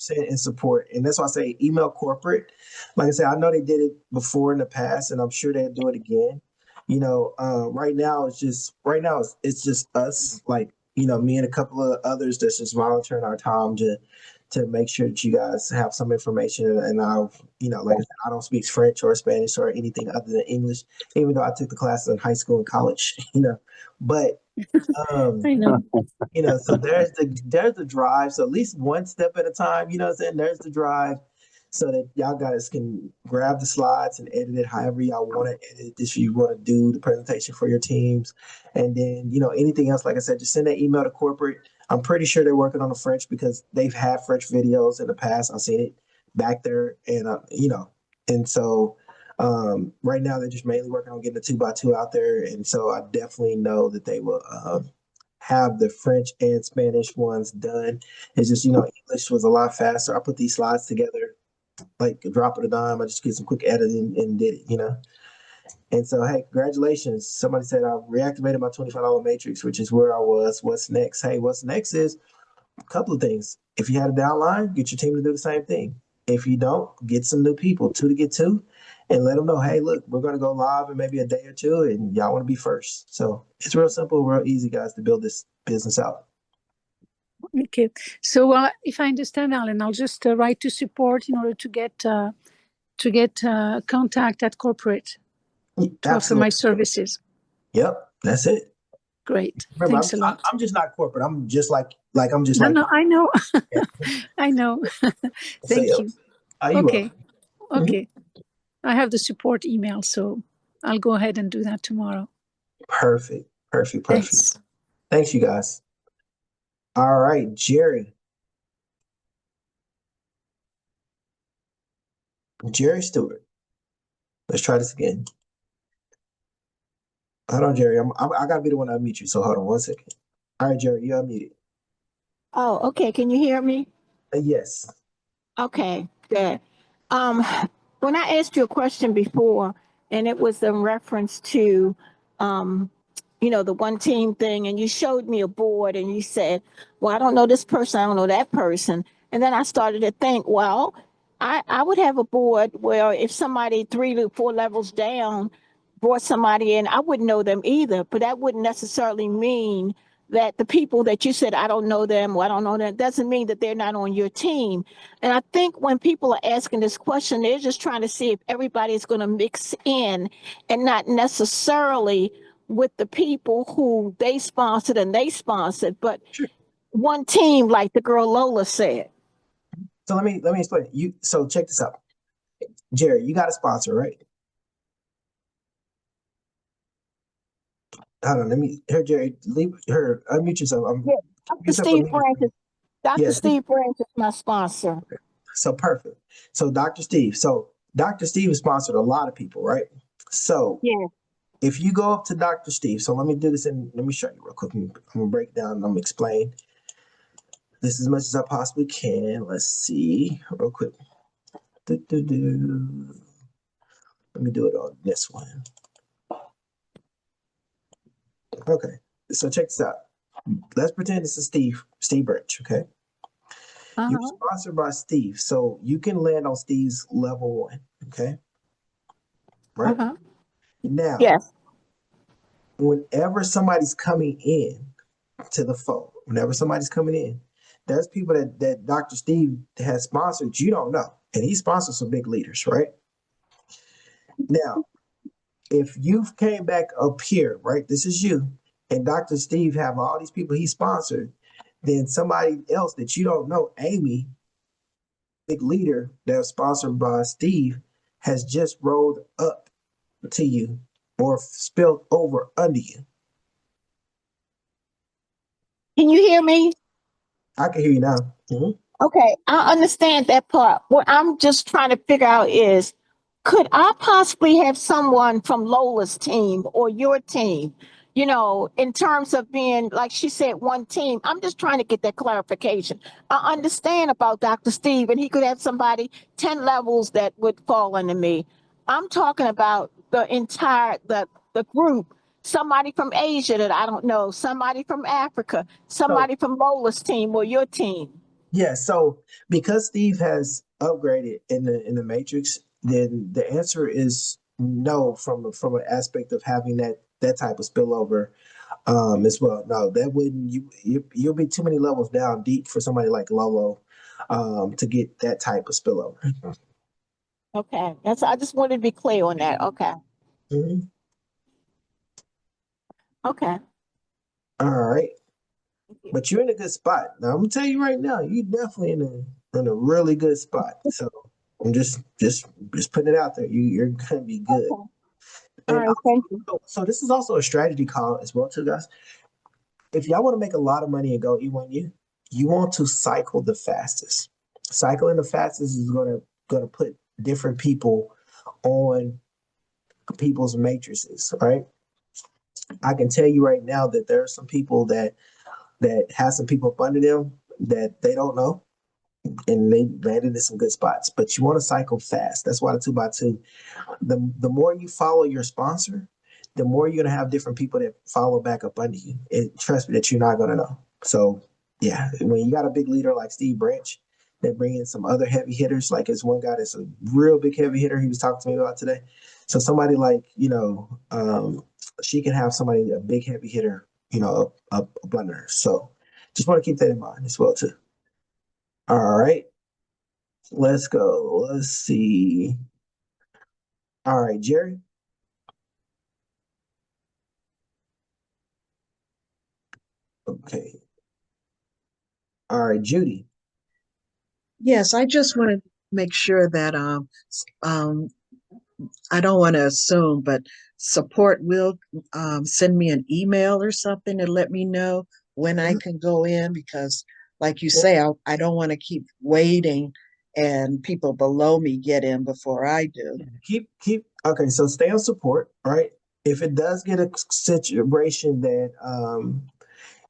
in support, and that's why I say email corporate. Like I said, I know they did it before in the past, and I'm sure they'll do it again. You know, right now it's just us, like me and a couple of others that's just volunteering our time to make sure that you guys have some information. And like I said, I don't speak French or Spanish or anything other than English, even though I took the classes in high school and college. But I know. so there's the drive. So at least one step at a time, what I'm saying? There's the drive so that y'all guys can grab the slides and edit it however y'all want to edit this. If you want to do the presentation for your teams. And then, anything else, like I said, just send that email to corporate. I'm pretty sure they're working on the French because they've had French videos in the past. I've seen it back there and and so right now they're just mainly working on getting the 2x2 out there. And so I definitely know that they will have the French and Spanish ones done. It's just, English was a lot faster. I put these slides together like a drop of a dime. I just did some quick editing and did it. And so, hey, congratulations. Somebody said I reactivated my $25 matrix, which is where I was. What's next? Hey, what's next is a couple of things. If you had a downline, get your team to do the same thing. If you don't, get some new people, 2 to get 2, and let them know, hey, look, we're going to go live in maybe a day or 2, and y'all want to be first. So it's real simple, real easy, guys, to build this business out. Okay. So if I understand, Alan, I'll just write to support in order to get contact at corporate to offer my services. Yep, that's it. Great. Remember, Thanks a lot. I'm just not corporate. I'm just like No, I know. I know. Thank you. Okay. Okay. I have the support email, so I'll go ahead and do that tomorrow. Perfect. Thanks, you guys. All right, Jerry Stewart. Let's try this again. Hold on, Jerry. I gotta be the one to unmute you. So hold on 1 second. All right, Jerry, you're unmuted. Oh, okay. Can you hear me? Yes. Okay, good. When I asked you a question before, and it was in reference to, the one team thing, and you showed me a board and you said, well, I don't know this person, I don't know that person. And then I started to think, well, I would have a board where if somebody 3 to 4 levels down brought somebody in, I wouldn't know them either, but that wouldn't necessarily mean that the people that you said, I don't know them, or I don't know them, doesn't mean that they're not on your team. And I think when people are asking this question, they're just trying to see if everybody's going to mix in and not necessarily with the people who they sponsored, but one team, like the girl Lola said. So let me explain. So check this out. Jerry, you got a sponsor, right? Hold on, Jerry, leave her, unmute yourself. Dr. Steve Branch Steve Branch is my sponsor. So perfect. So Dr. Steve has sponsored a lot of people, right? So if you go up to Dr. Steve, so let me do this and let me show you real quick. I'm gonna break down and I'm gonna explain this as much as I possibly can. Let's see real quick. Let me do it on this one. Okay, so check this out. Let's pretend this is Steve Branch, okay? You're sponsored by Steve, so you can land on Steve's level 1, okay? Right? Now, whenever somebody's coming in to the phone, there's people that Dr. Steve has sponsored you don't know, and he sponsors some big leaders, right? Now, if you came back up here, right, this is you, and Dr. Steve have all these people he sponsored, then somebody else that you don't know, Amy, big leader that's sponsored by Steve, has just rolled up to you or spilled over under you. Can you hear me? I can hear you now. Okay, I understand that part. What I'm just trying to figure out is, could I possibly have someone from Lola's team or your team you know, in terms of being, like she said, one team. I'm just trying to get that clarification. I understand about Dr. Steve, and he could have somebody 10 levels that would fall under me. I'm talking about the entire, the group. Somebody from Asia that I don't know, somebody from Africa, somebody from Lola's team or your team. Yeah, so because Steve has upgraded in the Matrix, then the answer is no from an aspect of having that type of spillover as well. No, that wouldn't you'll be too many levels down deep for somebody like Lolo to get that type of spillover. Okay, I just wanted to be clear on that. Okay. Mhm. Okay. All right. But you're in a good spot. Now I'm gonna tell you right now, you're definitely in a really good spot. So I'm just putting it out there. You're gonna be good. Okay. All And right, thank you. so this is also a strategy call as well, too, guys. If y'all want to make a lot of money and GO.E1U, you want to cycle the fastest. Cycling the fastest is gonna put different people on people's matrices, right? I can tell you right now that there are some people that have some people up under them that they don't know, and they landed in some good spots. But you want to cycle fast. That's why the 2x2. The more you follow your sponsor, the more you're gonna have different people that follow back up under you. Trust me that you're not gonna know. So yeah, when you got a big leader like Steve Branch that bring in some other heavy hitters, like it's one guy that's a real big heavy hitter he was talking to me about today. So somebody like, she can have somebody, a big heavy hitter, up under her. So just want to keep that in mind as well too. All right, let's go. Let's see. All right, Jerry. Okay. All right, Judy. Yes, I just want to make sure that um, I don't want to assume, but support will send me an email or something to let me know when I can go in because, like you say, I don't want to keep waiting and people below me get in before I do. Keep okay, so stay on support, right? If it does get a situation that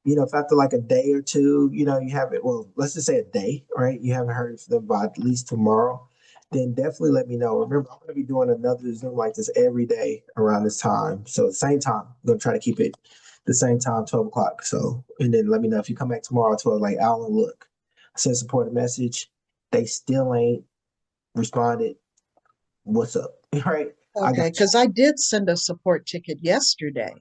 if after like a day or two, you haven't, well, let's just say a day, right? You haven't heard from them by at least tomorrow, then definitely let me know. Remember, I'm gonna be doing another Zoom like this every day around this time. So same time. I'm gonna try to keep it the same time, 12 o'clock. So and then let me know if you come back tomorrow at 12, like Alan, look, I sent support a message. They still ain't responded. What's up? Right? I Okay, got because I did send a support ticket yesterday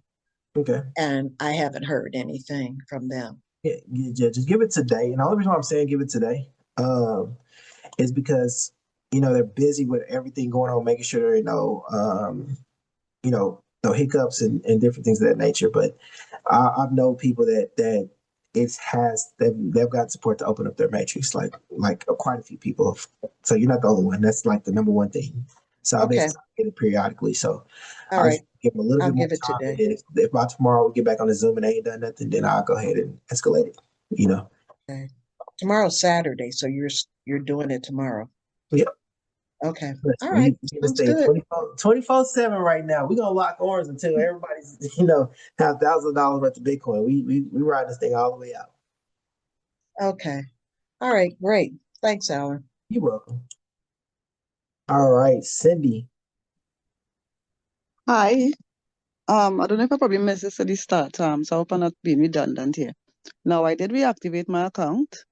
you. Okay. and I haven't heard anything from them. Yeah, just give it today. And the only reason why I'm saying give it today is because they're busy with everything going on, making sure there ain't no hiccups and different things of that nature. But I've known people that they've got support to open up their matrix, like quite a few people. So you're not the only one. That's like the number one thing. So I've been Okay, getting it periodically. So all I'll right. just give them a little I'll bit more give it time. And today. then if by tomorrow we get back on the Zoom and they ain't done nothing, then I'll go ahead and escalate it. Okay. Tomorrow's Saturday, so you're doing it tomorrow. Yep. Okay. Listen, All right. we can Sounds stay good. 24/7 right now. We're gonna lock arms until everybody's, have $1,000 worth of Bitcoin. We ride this thing all the way out. Okay. All right. Great. Thanks, Alan. You're welcome. All right, Cindy. Hi. I don't know if I probably missed this at the start, so I hope I'm not being redundant here. Now, I did reactivate my account,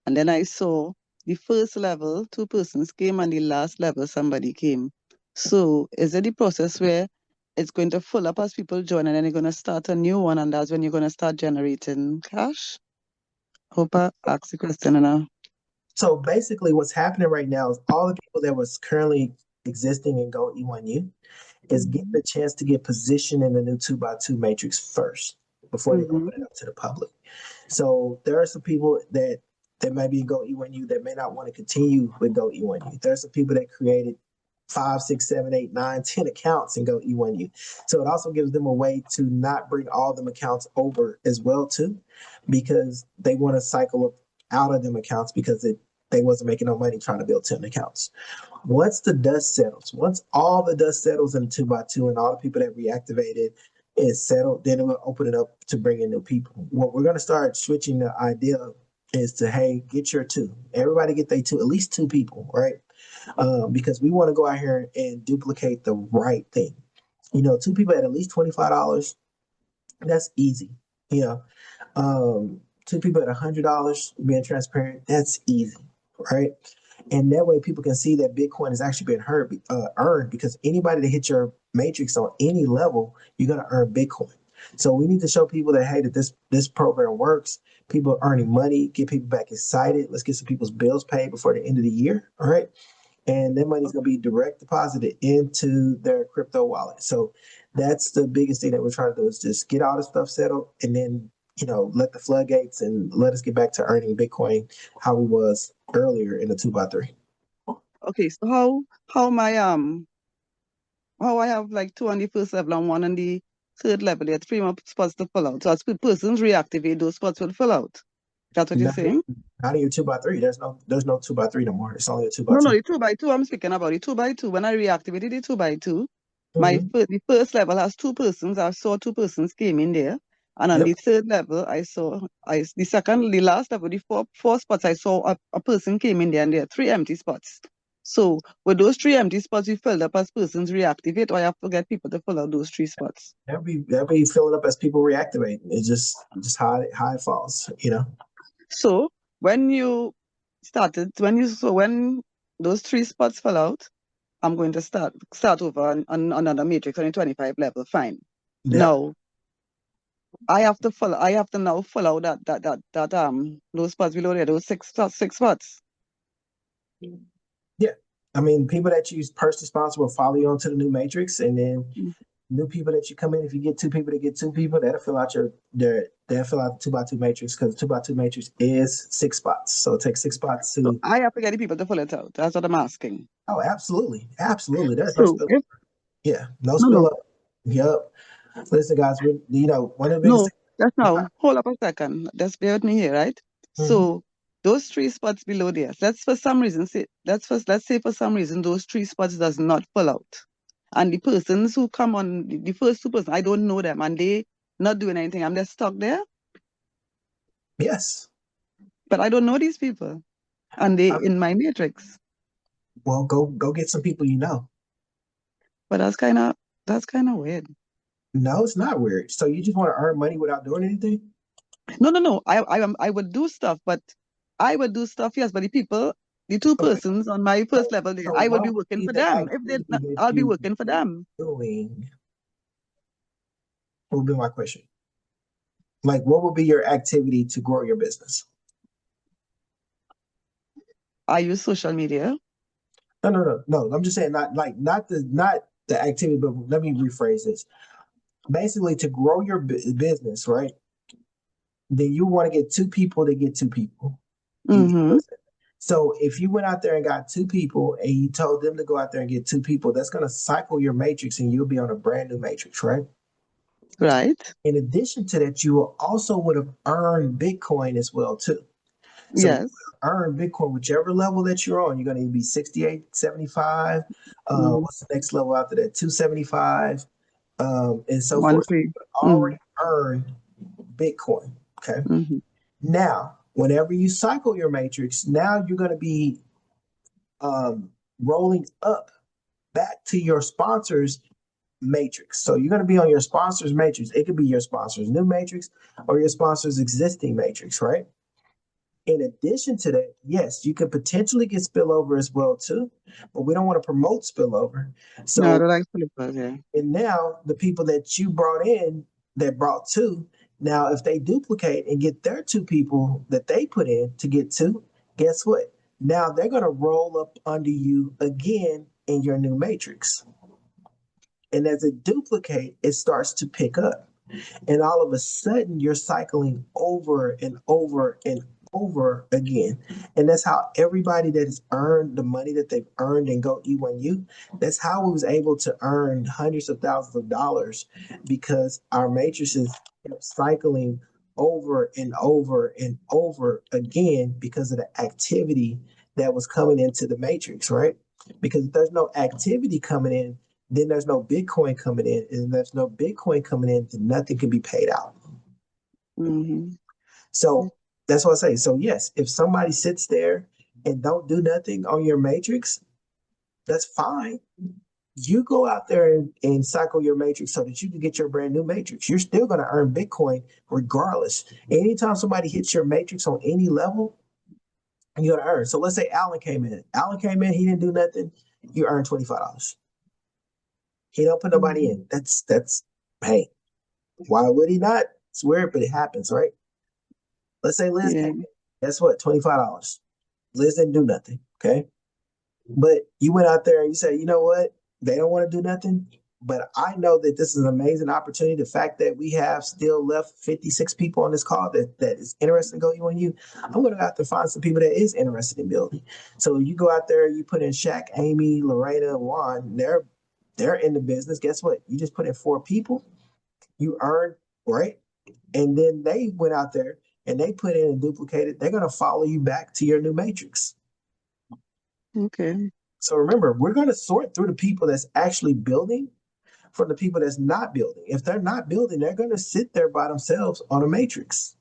and then I saw the first level, 2 persons came, and the last level, somebody came. So, is it the process where it's going to fill up as people join, and then you're going to start a new one, and that's when you're going to start generating cash? Hope I asked the question now. So basically, what's happening right now is all the people that was currently existing in GO.E1U is getting the chance to get positioned in the new 2x2 matrix first before they open it up to the public. So there are some people that may be in GO.E1U that may not want to continue with GO.E1U. There are some people that created 5, 6, 7, 8, 9, 10 accounts and GO.E1U. So it also gives them a way to not bring all them accounts over as well too, because they want to cycle up out of them accounts because they wasn't making no money trying to build 10 accounts. Once the dust settles, once all the dust settles in 2x2 and all the people that reactivated is settled, then we'll open it up to bring in new people. What we're going to start switching the idea is to, hey, get your two. Everybody get their two, at least two people, right? Because we want to go out here and duplicate the right thing. You know, two people at least $25, that's easy. You know, two people at $100, being transparent, that's easy, right? And that way people can see that Bitcoin is actually being earned, because anybody that hits your matrix on any level, you're going to earn Bitcoin. So we need to show people that, hey, that this program works. People are earning money, get people back excited. Let's get some people's bills paid before the end of the year. All right. And that money's going to be direct deposited into their crypto wallet. So that's the biggest thing that we're trying to do, is just get all the stuff settled, and then, you know, let the floodgates and let us get back to earning Bitcoin how we was earlier in the 2x3. Okay, so how I have like two on the first level and one on the third level, there are three more spots to fill out. So as persons reactivate, those spots will fill out. That's what you're saying? Not in your 2x3. There's no 2x3 no more. It's only a 2x2. No, the 2x2 I'm speaking about. The 2x2, when I reactivated the 2x2, the first level has two persons. I saw two persons came in there. And on the third level, the last level, the four spots, I saw a person came in there, and there are three empty spots. So with those three empty spots, we filled up as persons reactivate, or I have to get people to fill out those three spots? That'll be filling up as people reactivate. It's just how it falls, you know. So when those three spots fell out, I'm going to start over on another matrix on the 25 level. Fine. Yeah. Now I have to now fill out those spots below there, those six spots. Yeah. I mean, people that use personal sponsor will follow you onto the new matrix, and then new people that you come in, if you get two people to get two people, that'll fill out they'll fill out the 2x2 matrix, because the 2x2 matrix is 6 spots. So it takes 6 spots to. So I have to get the people to fill it out. That's what I'm asking. Oh, absolutely. Absolutely. There's So no spill. Yeah, no spill up. Yep. Listen, guys, one of the biggest hold up a second. Just bear with me here, right? So those three spots below there, let's say for some reason those three spots does not fill out. And the persons who come on, the first two persons, I don't know them, and they not doing anything. I'm just stuck there. Yes. But I don't know these people, and they in my matrix. Well, go get some people you know. But that's kind of weird. No, it's not weird. So you just want to earn money without doing anything? No. I would do stuff, but I would do stuff, yes. But the two persons on my first level there, So I would be working for them. If they not, I'll be working for them. Doing. What would be my question? Like, what would be your activity to grow your business? I use social media. No. I'm just saying, not the activity, but let me rephrase this. Basically, to grow your business, right? Then you want to get two people to get two people. So if you went out there and got two people, and you told them to go out there and get two people, that's going to cycle your matrix, and you'll be on a brand new matrix, right? Right. In addition to that, you would have earned Bitcoin as well too. So yes. Earn Bitcoin, whichever level that you're on. You're going to be 68, 75. What's the next level after that? 275, and so forth. You already earned Bitcoin. Okay. Now, whenever you cycle your matrix, now you're going to be rolling up back to your sponsor's matrix. So you're going to be on your sponsor's matrix. It could be your sponsor's new matrix or your sponsor's existing matrix, right? In addition to that, yes, you could potentially get spillover as well too, but we don't want to promote spillover. So no, I don't like spillover, yeah. And now the people that you brought in that brought two, now if they duplicate and get their two people that they put in to get two, guess what? Now they're going to roll up under you again in your new matrix. And as it duplicate, it starts to pick up. And all of a sudden, you're cycling over and over and over again. And that's how everybody that has earned the money that they've earned in GO.E1U, that's how we was able to earn hundreds of thousands of dollars, because our matrices kept cycling over and over and over again because of the activity that was coming into the matrix, right? Because if there's no activity coming in, then there's no Bitcoin coming in. And there's no Bitcoin coming in, then nothing can be paid out. So that's what I say. So yes, if somebody sits there and don't do nothing on your matrix, that's fine. You go out there and cycle your matrix so that you can get your brand new matrix. You're still going to earn Bitcoin regardless. Anytime somebody hits your matrix on any level, you're going to earn. So let's say Alan came in. He didn't do nothing. You earn $25. He don't put nobody in. That's hey, why would he not? It's weird, but it happens, right? Let's say Liz came in. Guess what? $25. Liz didn't do nothing. Okay. But you went out there and you said, you know what? They don't want to do nothing. But I know that this is an amazing opportunity. The fact that we have still left 56 people on this call that is interested in GO.E1U, I'm going to have to find some people that is interested in building. So you go out there, you put in Shaq, Amy, Lorena, Juan, they're in the business. Guess what? You just put in 4 people, you earn, right? And then they went out there and they put in and duplicated. They're going to follow you back to your new matrix. Okay. So remember, we're going to sort through the people that's actually building from the people that's not building. If they're not building, they're going to sit there by themselves on a matrix.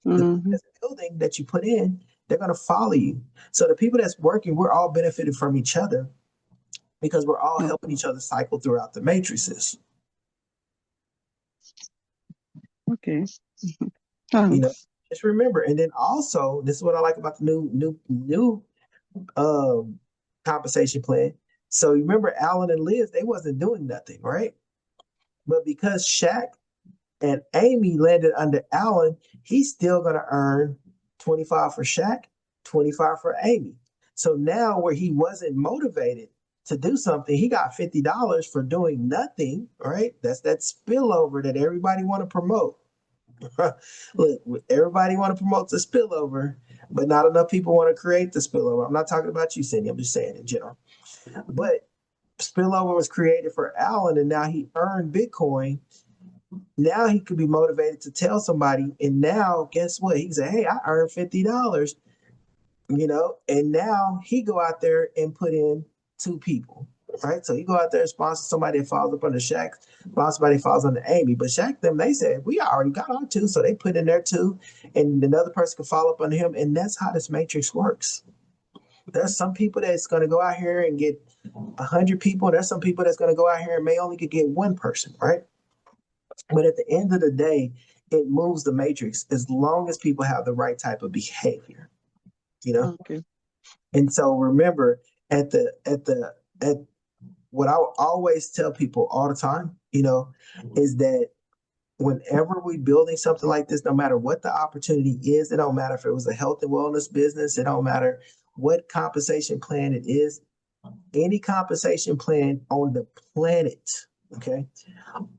The people that's building that you put in, they're going to follow you. So the people that's working, we're all benefiting from each other because we're all helping each other cycle throughout the matrices. Okay. You know, just remember, and then also, this is what I like about the new compensation plan. So you remember Alan and Liz, they wasn't doing nothing, right? But because Shaq and Amy landed under Alan, he's still going to earn 25 for Shaq, 25 for Amy. So now where he wasn't motivated to do something, he got $50 for doing nothing, right? That's that spillover that everybody want to promote. Look, everybody want to promote the spillover, but not enough people want to create the spillover. I'm not talking about you, Cindy. I'm just saying in general. But spillover was created for Alan, and now he earned Bitcoin. Now he could be motivated to tell somebody, and now guess what? He said, "Hey, I earned $50." And now he go out there and put in 2 people. Right, so you go out there and sponsor somebody that falls up under Shaq, sponsor somebody that falls under Amy. But Shaq, they said, we already got our 2, so they put in their 2, and another person can follow up under him. And that's how this matrix works. There's some people that's going to go out here and get 100 people. There's some people that's going to go out here and may only get 1 person, right? But at the end of the day, it moves the matrix as long as people have the right type of behavior, Okay. And so remember, at what I always tell people all the time, is that whenever we're building something like this, no matter what the opportunity is, it don't matter if it was a health and wellness business, it don't matter what compensation plan it is, any compensation plan on the planet, okay,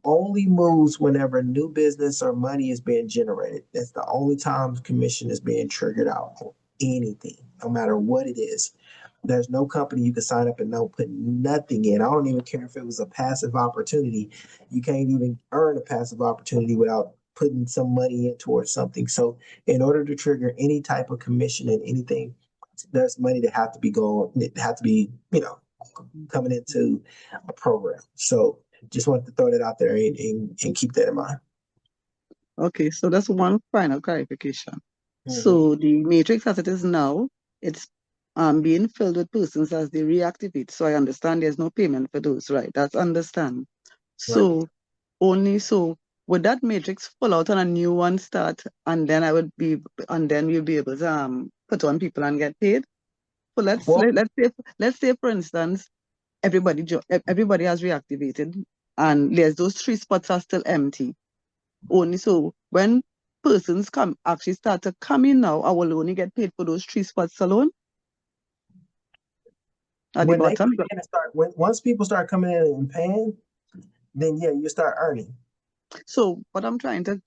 only moves whenever new business or money is being generated. That's the only time commission is being triggered out on anything, no matter what it is. There's no company you can sign up and don't put nothing in. I don't even care if it was a passive opportunity. You can't even earn a passive opportunity without putting some money in towards something. So in order to trigger any type of commission and anything, there's money that have to be coming into a program. So just wanted to throw that out there and keep that in mind. Okay, so that's one final clarification. So the matrix as it is now, it's being filled with persons as they reactivate. So I understand there's no payment for those, right? That's understand. So would that matrix fall out and a new one start, and then we'll be able to put on people and get paid? So let's say for instance, everybody has reactivated and there's those 3 spots are still empty. Only so when persons start to come in now, I will only get paid for those 3 spots alone. At the bottom. Once people start coming in and paying, then yeah, you start earning. So what I'm trying to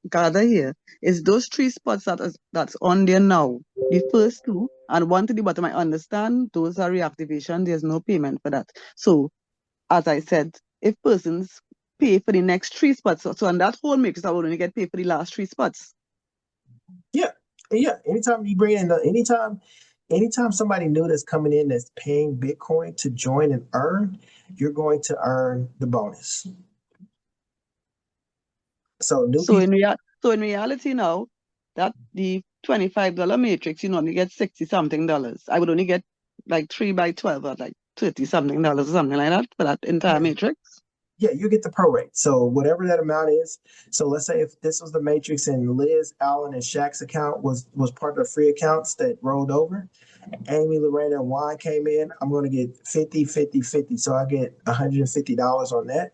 gather here is those 3 spots that's on there now, the first 2 and 1 to the bottom. I understand those are reactivation. There's no payment for that. So as I said, if persons pay for the next 3 spots, so on that whole matrix, I will only get paid for the last 3 spots. Yeah. Anytime you bring in anytime anytime somebody new that's coming in that's paying Bitcoin to join and earn, you're going to earn the bonus. So new So people. in reality now, that the $25 matrix, you only get $60-something. I would only get like 3 by 12 or like $30-something or something like that for that entire matrix. Yeah, you get the prorate. So whatever that amount is. So let's say if this was the matrix and Liz, Allen, and Shaq's account was part of the free accounts that rolled over, Amy, Lorena, and Juan came in, I'm going to get 50, 50, 50. So I get $150 on that.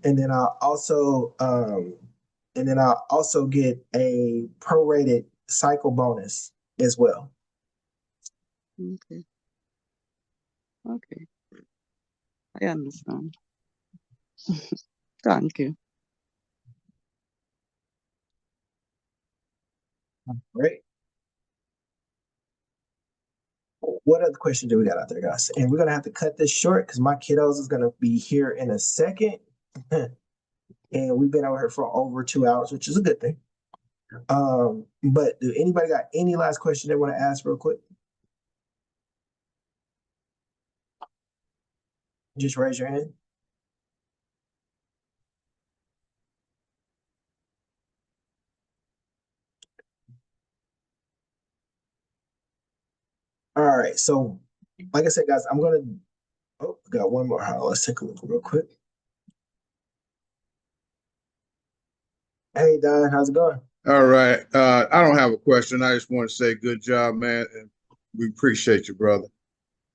And then I'll also get a prorated cycle bonus as well. Okay. Okay. I understand. Thank you. Great. What other question do we got out there, guys? And we're gonna have to cut this short because my kiddos is gonna be here in a second. And we've been over here for over 2 hours, which is a good thing. But do anybody got any last question they want to ask real quick? Just raise your hand. All right, so like I said, guys, I'm gonna got one more. Let's take a look real quick. Hey Don, how's it going? All right. I don't have a question. I just want to say good job, man. And we appreciate you, brother.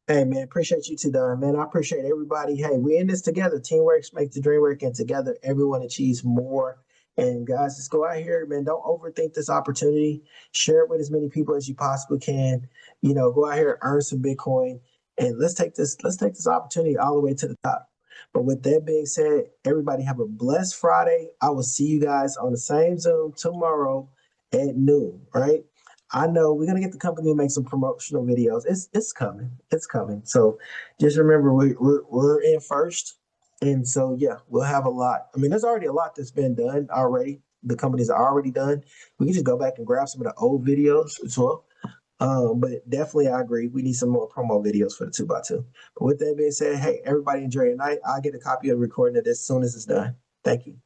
Hey man, appreciate you too, Don. Man, I appreciate everybody. Hey, we in this together. Teamwork makes the dream work, and together everyone achieves more. And guys, just go out here, man. Don't overthink this opportunity. Share it with as many people as you possibly can. You know, go out here, earn some Bitcoin, and let's take this opportunity all the way to the top. But with that being said, everybody have a blessed Friday. I will see you guys on the same Zoom tomorrow at noon, right? I know we're gonna get the company to make some promotional videos. It's coming. It's coming. So just remember we're in first. And so yeah, we'll have a lot. I mean, there's already a lot that's been done already. The company's already done. We can just go back and grab some of the old videos as well. But definitely I agree. We need some more promo videos for the 2x2. But with that being said, hey, everybody enjoy your night. I'll get a copy of the recording of this as soon as it's done. Thank you.